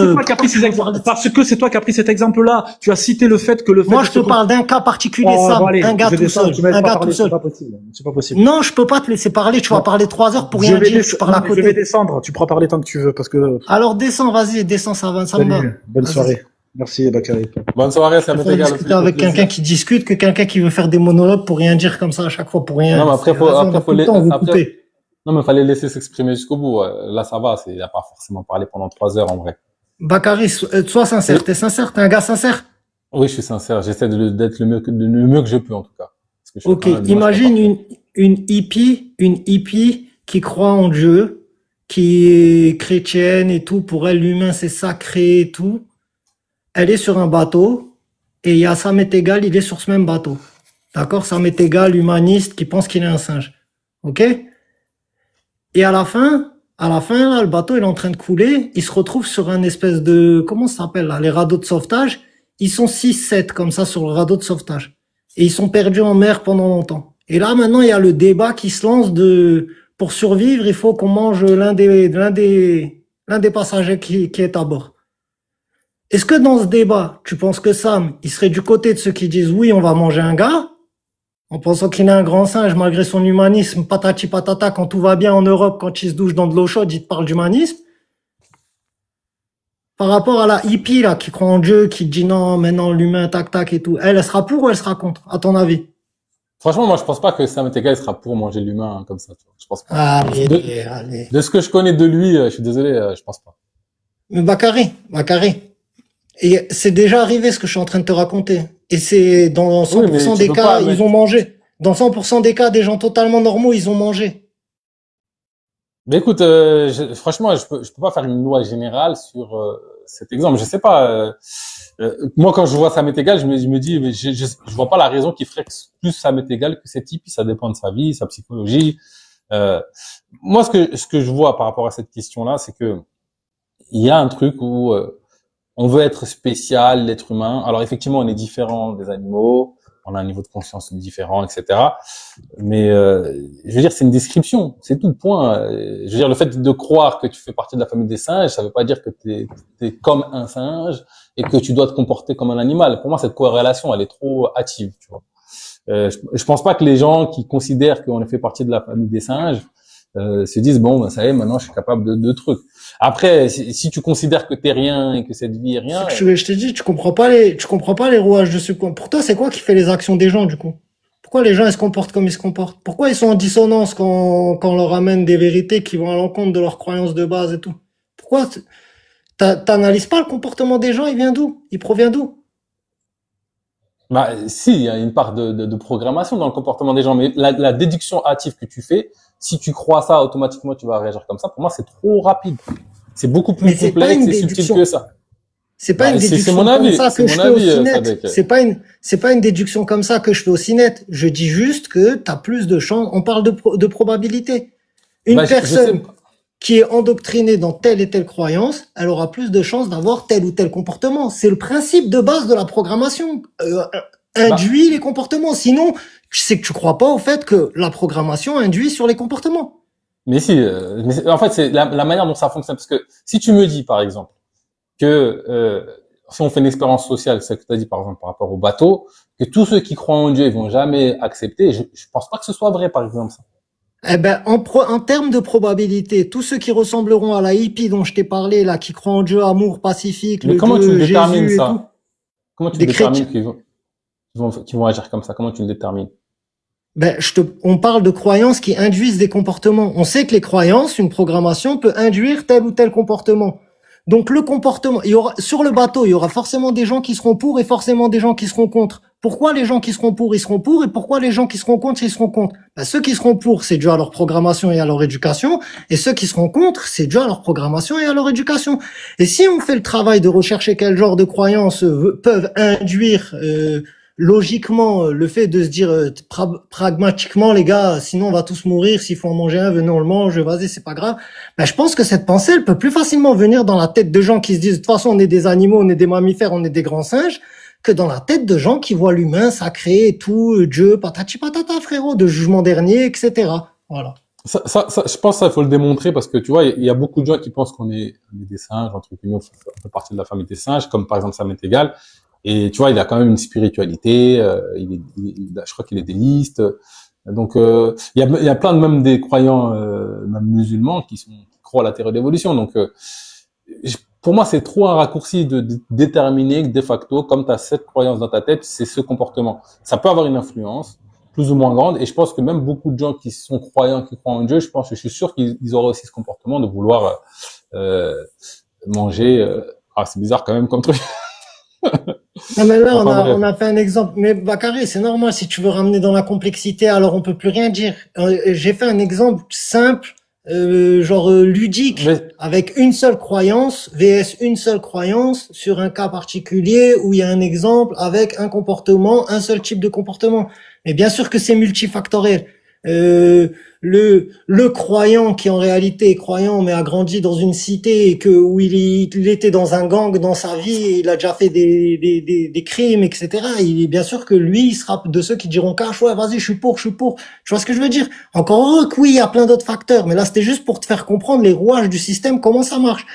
Parce que c'est toi qui as pris cet exemple-là. Tu as cité le fait que le fait. Moi, je te parle d'un cas particulier, Sam. bon, allez, Un gars je tout descends, seul. tu me laisses Un pas gars parler, tout seul. c'est pas possible. C'est pas possible. Non, je peux pas te laisser parler. Tu vas parler 3 heures pour rien dire. Tu parles à Je vais côté. descendre. Tu pourras parler tant que tu veux, parce que. Alors descends, vas-y, descends, ça va, ça me va. Salut, bonne Vas-y. soirée. Merci, Bakary. Bonne soirée, ça Il m'est faut égal. discuter avec quelqu'un qui discute que quelqu'un qui veut faire des monologues pour rien dire comme ça à chaque fois pour rien. Non, mais après, C'est raison, après, tout le temps, vous coupez. non, mais fallait laisser s'exprimer jusqu'au bout. Là, ça va, il a pas forcément parlé pendant 3 heures, en vrai. Bakary, sois sincère. T'es sincère? T'es un gars sincère? Oui, je suis sincère. J'essaie d'être le mieux que je peux, en tout cas. Parce que je suis Ok, quand même- imagine une hippie qui croit en Dieu, qui est chrétienne et tout. Pour elle, l'humain, c'est sacré et tout. Elle est sur un bateau et il y a Samet Égal, il est sur ce même bateau. D'accord? Samet Égal, humaniste, qui pense qu'il est un singe. Ok? Et à la fin, là, le bateau il est en train de couler. Il se retrouve sur un espèce de, comment ça s'appelle là, les radeaux de sauvetage. Ils sont 6-7 comme ça sur le radeau de sauvetage. Et ils sont perdus en mer pendant longtemps. Et là, maintenant, il y a le débat qui se lance pour survivre, il faut qu'on mange l'un des passagers qui est à bord. Est-ce que dans ce débat, tu penses que Sam, il serait du côté de ceux qui disent oui, on va manger un gars, en pensant qu'il est un grand singe malgré son humanisme, patati patata, quand tout va bien en Europe, quand il se douche dans de l'eau chaude, il te parle d'humanisme. Par rapport à la hippie, là, qui croit en Dieu, qui dit non, maintenant l'humain, tac, tac et tout, elle sera pour ou elle sera contre, à ton avis? Franchement, moi, je pense pas que Sam Etega sera pour manger l'humain comme ça. Tu vois. Je pense pas. Allez. De ce que je connais de lui, je suis désolé, je pense pas. Mais Bakary. Et c'est déjà arrivé ce que je suis en train de te raconter. Et c'est dans 100% tu des peux cas, pas ils mettre- ont mangé. Dans 100% des cas, des gens totalement normaux, ils ont mangé. Mais écoute, franchement, je peux pas faire une loi générale cet exemple. Je sais pas. Moi, quand je vois ça m'est égal, je me dis, mais je vois pas la raison qui ferait que plus ça m'est égal que cet type. Ça dépend de sa vie, sa psychologie. Euh, Moi, ce que je vois par rapport à cette question-là, c'est que il y a un truc où on veut être spécial, l'être humain. Alors effectivement, on est différent des animaux, on a un niveau de conscience différent, etc. Mais je veux dire, c'est une description, c'est tout. Point. Je veux dire, le fait de croire que tu fais partie de la famille des singes, ça veut pas dire que t'es comme un singe et que tu dois te comporter comme un animal. Pour moi, cette corrélation, elle est trop hâtive, tu vois. Je pense pas que les gens qui considèrent qu'on fait partie de la famille des singes se disent bon, ben, ça y est, maintenant je suis capable de trucs. Après, si tu considères que t'es rien et que cette vie est rien, Je t'ai dit, tu comprends pas les rouages de ce point. Pour toi, c'est quoi qui fait les actions des gens, du coup? Pourquoi les gens ils se comportent comme ils se comportent? Pourquoi ils sont en dissonance quand on leur amène des vérités qui vont à l'encontre de leurs croyances de base et tout? Pourquoi t'analyses pas le comportement des gens? Il vient d'où? Il provient d'où? bah, si, il y a une part de programmation dans le comportement des gens, mais la déduction hâtive que tu fais, si tu crois ça, automatiquement tu vas réagir comme ça. Pour moi, c'est trop rapide. C'est beaucoup plus Mais c'est pas complexe une et subtil déduction. que ça. C'est pas Bah, une c'est déduction mon comme avis, ça c'est que je mon fais avis, aussi net. Sadek. C'est pas une déduction comme ça que je fais aussi net. Je dis juste que t'as plus de chances. On parle de probabilité. Une Bah, je sais personne qui est endoctrinée dans telle et telle croyance, elle aura plus de chances d'avoir tel ou tel comportement. C'est le principe de base de la programmation. bah, Induit les comportements. Sinon, c'est que tu crois pas au fait que la programmation induit sur les comportements. mais si, en fait, c'est la manière dont ça fonctionne. Parce que si tu me dis, par exemple, que si on fait une expérience sociale, c'est ce que tu as dit, par exemple, par rapport au bateau, que tous ceux qui croient en Dieu, ils vont jamais accepter, je pense pas que ce soit vrai, par exemple, ça. Eh ben, en termes de probabilité, tous ceux qui ressembleront à la hippie dont je t'ai parlé, là, qui croient en Dieu, amour, pacifique, Mais le comment tu le Dieu, détermines, Jésus et tout, ça? Comment tu des chrétiens. détermines qu'ils vont agir comme ça? Comment tu le détermines? Ben, on parle de croyances qui induisent des comportements. On sait que les croyances, une programmation peut induire tel ou tel comportement. Donc le comportement, il y aura sur le bateau, il y aura forcément des gens qui seront pour et forcément des gens qui seront contre. Pourquoi les gens qui seront pour, ils seront pour et pourquoi les gens qui seront contre, ils seront contre? Ben, ceux qui seront pour, c'est dû à leur programmation et à leur éducation, et ceux qui seront contre, c'est dû à leur programmation et à leur éducation. Et si on fait le travail de rechercher quel genre de croyances peuvent induire logiquement, le fait de se dire pragmatiquement, les gars, sinon on va tous mourir, s'il faut en manger un, venez on le mange, vas-y, c'est pas grave. Ben, je pense que cette pensée, elle peut plus facilement venir dans la tête de gens qui se disent, de toute façon, on est des animaux, on est des mammifères, on est des grands singes, que dans la tête de gens qui voient l'humain sacré et tout, Dieu, patati patata, frérot, de jugement dernier, etc. Voilà. Je pense que ça, il faut le démontrer parce que tu vois, il y a beaucoup de gens qui pensent qu'on est des singes, entre guillemets, on fait partie de la famille des singes, comme par exemple ça m'est égal. Et tu vois, il a quand même une spiritualité, je crois qu'il est déiste. Donc, il y a plein de même des croyants, même musulmans, qui croient à la théorie d'évolution. Donc, pour moi, c'est trop un raccourci de déterminer que de facto, comme tu as cette croyance dans ta tête, c'est ce comportement. Ça peut avoir une influence plus ou moins grande. Et je pense que même beaucoup de gens qui sont croyants, qui croient en Dieu, je suis sûr qu'ils auraient aussi ce comportement de vouloir manger. C'est bizarre quand même comme truc. Non, mais là, Enfin, bref. on a fait un exemple. Mais Bakary, c'est normal. Si tu veux ramener dans la complexité, alors on peut plus rien dire. J'ai fait un exemple simple, ludique, Mais, avec une seule croyance, vs une seule croyance sur un cas particulier où il y a un exemple avec un comportement, un seul type de comportement. Mais bien sûr que c'est multifactoriel. Le croyant qui en réalité est croyant mais a grandi dans une cité et où il était dans un gang dans sa vie et il a déjà fait des crimes, etc. Il est bien sûr que lui, il sera de ceux qui diront cache, ouais, vas-y, je suis pour, je suis pour. Tu vois ce que je veux dire? Encore heureux que oui, il y a plein d'autres facteurs, mais là, c'était juste pour te faire comprendre les rouages du système, comment ça marche.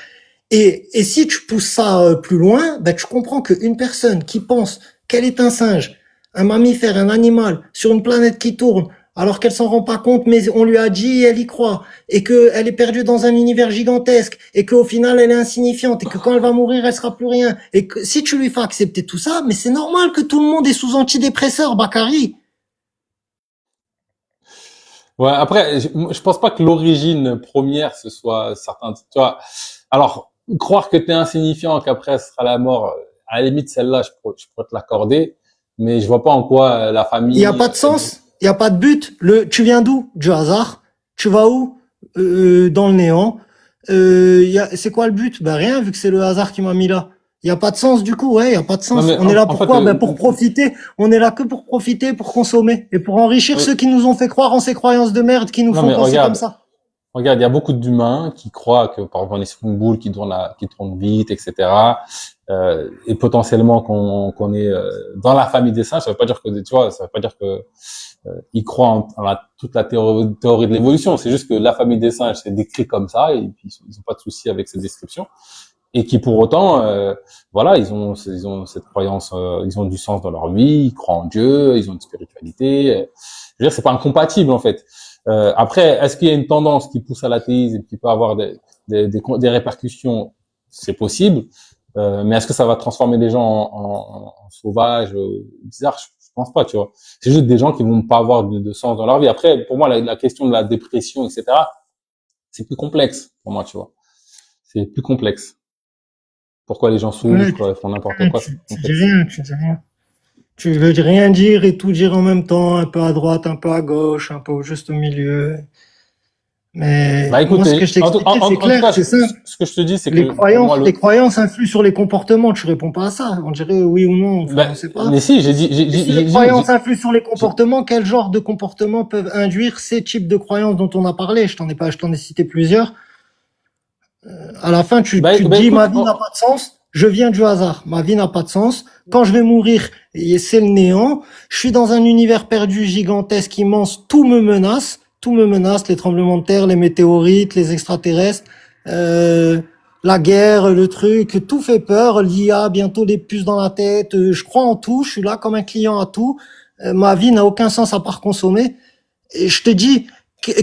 Et si tu pousses ça plus loin, ben, tu comprends qu'une personne qui pense qu'elle est un singe, un mammifère, un animal, sur une planète qui tourne, alors qu'elle s'en rend pas compte, mais on lui a dit et elle y croit, et qu'elle est perdue dans un univers gigantesque, et qu'au final elle est insignifiante, et que quand elle va mourir, elle sera plus rien, et que si tu lui fais accepter tout ça, mais c'est normal que tout le monde est sous antidépresseur, Bakary. ouais, après, je pense pas que l'origine première, ce soit certain, tu vois. Alors, croire que t'es insignifiant, qu'après, ce sera la mort, à la limite, celle-là, je pourrais te l'accorder, mais je vois pas en quoi la Il y a famille, pas de sens, il y a pas de but. Tu viens d'où? Du hasard. Tu vas où? Dans le néant. C'est quoi le but? Ben rien, vu que c'est le hasard qui m'a mis là. Il y a pas de sens du coup, ouais, il y a pas de Non, sens. mais On est là en fait, pourquoi? Ben pour profiter. On est là que pour profiter, pour consommer et pour enrichir oui. ceux qui nous ont fait croire en ces croyances de merde qui nous Non, font mais penser comme regarde, ça. regarde, il y a beaucoup d'humains qui croient que, par exemple, on est sur une boule qui tourne vite, etc. Et potentiellement qu'on est dans la famille des singes. Ça veut pas dire que, tu vois, ça veut pas dire que ils croient toute la théorie de l'évolution. C'est juste que la famille des singes c'est décrit comme ça et puis ils ont pas de souci avec cette description. Et qui pour autant, voilà, ils ont cette croyance, ils ont du sens dans leur vie, ils croient en Dieu, ils ont une spiritualité. Je veux dire, c'est pas incompatible en fait. Après, est-ce qu'il y a une tendance qui pousse à l'athéisme, qui peut avoir des répercussions? C'est possible, mais est-ce que ça va transformer les gens en sauvages, bizarres? Je pense pas, tu vois. C'est juste des gens qui vont pas avoir de sens dans leur vie. Après, pour moi, la question de la dépression, etc., c'est plus complexe pour moi, tu vois. C'est plus complexe. Pourquoi les gens Ouais, souffrent, font n'importe quoi, c'est tu dis complexe. rien, tu dis rien. Tu veux rien dire et tout dire en même temps, un peu à droite, un peu à gauche, un peu juste au milieu. Mais Bah moi, écoute, ce que je t'expliquais, c'est en tout clair, cas, c'est simple. ce que je te dis, c'est que pour moi, Les croyances influent sur les comportements. Tu réponds pas à ça. On dirait oui ou non. Enfin, bah, on sait pas. mais si, Et si les croyances influent sur les j'ai- comportements, quel genre de comportements peuvent induire ces types de croyances dont on a parlé? Je t'en ai cité plusieurs. À la fin, tu te bah dis, écoute, ma vie n'a pas de sens. Je viens du hasard. Ma vie n'a pas de sens. Quand je vais mourir, c'est le néant. Je suis dans un univers perdu, gigantesque, immense. Tout me menace. Tout me menace. Les tremblements de terre, les météorites, les extraterrestres, euh, la guerre, le truc. Tout fait peur. L'IA, bientôt les puces dans la tête. Je crois en tout. Je suis là comme un client à tout. Ma vie n'a aucun sens à part consommer. Et je te dis,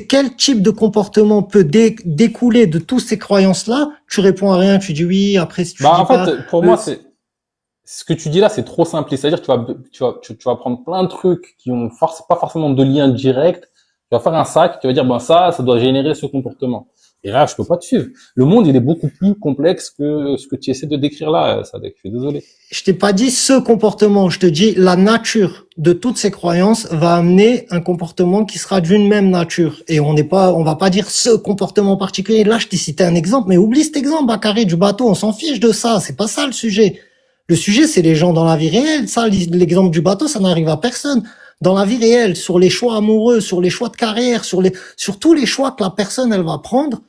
quel type de comportement peut découler de toutes ces croyances-là? Tu réponds à rien, tu dis oui, après si tu bah dis en pas, fait, pour euh, moi, ce que tu dis là, c'est trop simpliste. C'est-à-dire que tu vas prendre plein de trucs qui ont pas forcément de lien direct. Tu vas faire un sac, tu vas dire, ben ça doit générer ce comportement. Et là, je peux pas te suivre. Le monde, il est beaucoup plus complexe que ce que tu essaies de décrire là, Sadek. Je suis désolé. je t'ai pas dit ce comportement, je te dis la nature de toutes ces croyances va amener un comportement qui sera d'une même nature. Et on va pas dire ce comportement particulier. Là, je t'ai cité un exemple, mais oublie cet exemple, Bakary, du bateau, on s'en fiche de ça, c'est pas ça le sujet. Le sujet, c'est les gens dans la vie réelle. Ça, l'exemple du bateau, ça n'arrive à personne. Dans la vie réelle, sur les choix amoureux, sur les choix de carrière, sur tous les choix que la personne, elle va prendre,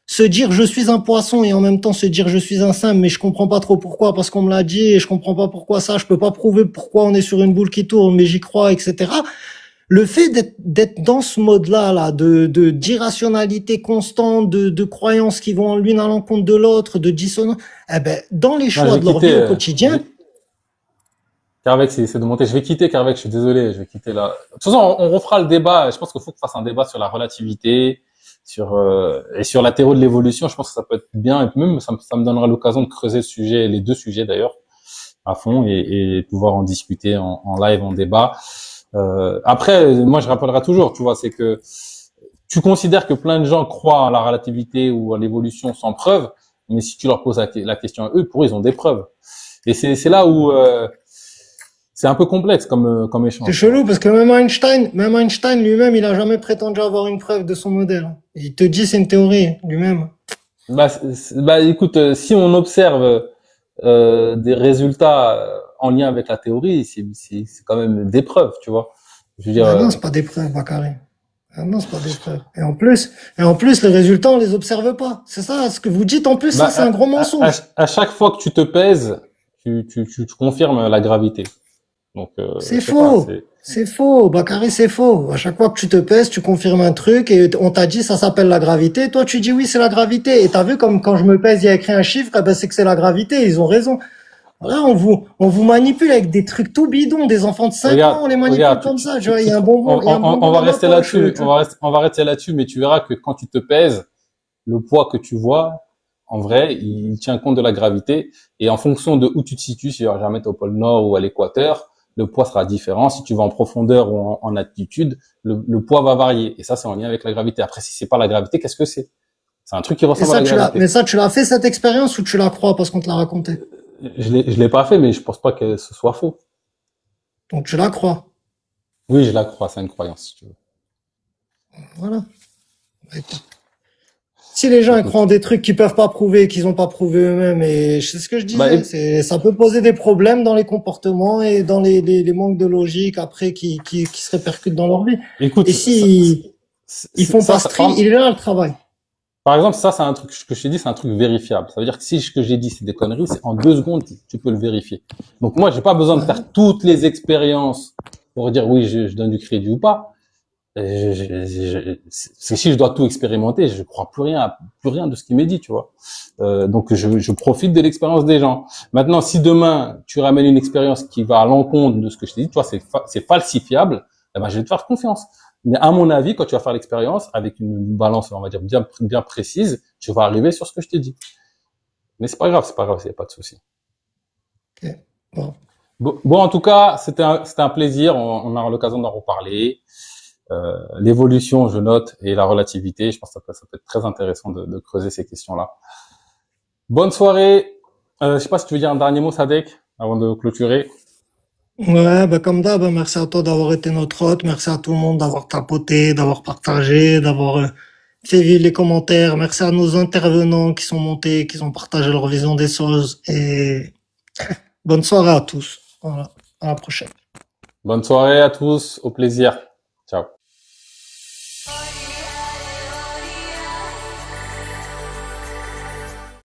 se dire je suis un poisson et en même temps se dire je suis un simple, mais je comprends pas trop pourquoi, parce qu'on me l'a dit et je comprends pas pourquoi ça, je peux pas prouver pourquoi on est sur une boule qui tourne, mais j'y crois, etc. Le fait d'être dans ce mode-là, là, d'irrationalité constante, de croyances qui vont l'une à l'encontre de l'autre, de dissonance, eh ben, dans les Non, je choix vais de leur vie quitter. au quotidien, Carvex, c'est de monter. Je vais quitter Carvex, je suis désolé, je vais quitter là. De toute façon, on refera le débat. Je pense qu'il faut qu'on fasse un débat sur la relativité, et sur la théorie de l'évolution. Je pense que ça peut être bien, et puis même ça me donnera l'occasion de creuser le sujet, les deux sujets d'ailleurs, à fond, et pouvoir en discuter en live, en débat. Après, moi, je rappellerai toujours, tu vois, c'est que tu considères que plein de gens croient à la relativité ou à l'évolution sans preuve, mais si tu leur poses la question à eux, pour eux, ils ont des preuves. Et c'est là où c'est un peu complexe comme c'est échange, tu vois. chelou parce que même Einstein lui-même, il a jamais prétendu avoir une preuve de son modèle. Il te dit c'est une théorie lui-même. Bah écoute, si on observe des résultats en lien avec la théorie, c'est quand même des preuves, tu vois. Je veux dire, Ah non, c'est pas des preuves, Bakary. Ah non, c'est pas des preuves. Et en plus, les résultats, on les observe pas. C'est ça, ce que vous dites en plus, ça, bah, c'est un gros mensonge. à chaque fois que tu te pèses, tu confirmes la gravité. Donc, C'est je sais pas, faux. C'est faux, Bakary, c'est faux. À chaque fois que tu te pèses, tu confirmes un truc et on t'a dit ça s'appelle la gravité. Toi, tu dis oui, c'est la gravité. Et t'as vu comme quand je me pèse, il y a écrit un chiffre, eh ben c'est que c'est la gravité. Ils ont raison. Là, on vous manipule avec des trucs tout bidons. Des enfants de 5 ans, on les manipule regarde, comme ça. Tu vois, il y a un bonbon, il y a un on bonbon va dans ma rester poche. là-dessus, on va rester là-dessus, mais tu verras que quand tu te pèses, le poids que tu vois, en vrai, il tient compte de la gravité. Et en fonction de où tu te situes, si tu vas jamais au pôle Nord ou à l'équateur, le poids sera différent. Si tu vas en profondeur ou en altitude, le poids va varier. Et ça, c'est en lien avec la gravité. Après, si c'est pas la gravité, qu'est-ce que c'est? C'est un truc qui Et ressemble à ça, la gravité. mais ça, tu l'as fait cette expérience ou tu la crois parce qu'on te l'a raconté? Je l'ai pas fait, mais je pense pas que ce soit faux. Donc tu la crois. Oui, je la crois, c'est une croyance, si tu veux. Voilà. Écoute. Si les gens ils Écoute. croient en des trucs qu'ils peuvent pas prouver, qu'ils ont pas prouvé eux-mêmes, et c'est ce que je Bah, disais, ça peut poser des problèmes dans les comportements et dans les manques de logique après qui se répercutent dans leur vie. écoute, Et si ils font pas ce tri, par, il est là le travail. par exemple, ça, c'est un truc que je t'ai dit, c'est un truc vérifiable. Ça veut dire que si ce que j'ai dit, c'est des conneries, c'est en 2 secondes, tu peux le vérifier. Donc moi, j'ai pas besoin de Ouais. faire toutes les expériences pour dire oui, je donne du crédit ou pas. C'est si je dois tout expérimenter, je crois plus rien de ce qui m'est dit, tu vois. Donc je profite de l'expérience des gens. Maintenant, si demain tu ramènes une expérience qui va à l'encontre de ce que je t'ai dit, tu vois, c'est falsifiable, eh ben je vais te faire confiance. Mais à mon avis, quand tu vas faire l'expérience avec une balance, on va dire bien précise, tu vas arriver sur ce que je t'ai dit. Mais c'est pas grave, il y a pas de souci. Ok. Bon. Bon, en tout cas, c'était un plaisir. On aura l'occasion d'en reparler. L'évolution, je note, et la relativité. Je pense que ça peut être très intéressant de creuser ces questions-là. Bonne soirée. Je sais pas si tu veux dire un dernier mot, Sadek, avant de clôturer. Ouais, bah comme d'hab, hein, merci à toi d'avoir été notre hôte, merci à tout le monde d'avoir tapoté, d'avoir partagé, d'avoir fait vivre les commentaires, merci à nos intervenants qui sont montés, qui ont partagé leur vision des choses, et bonne soirée à tous. Voilà, à la prochaine. Bonne soirée à tous. Au plaisir. Ciao.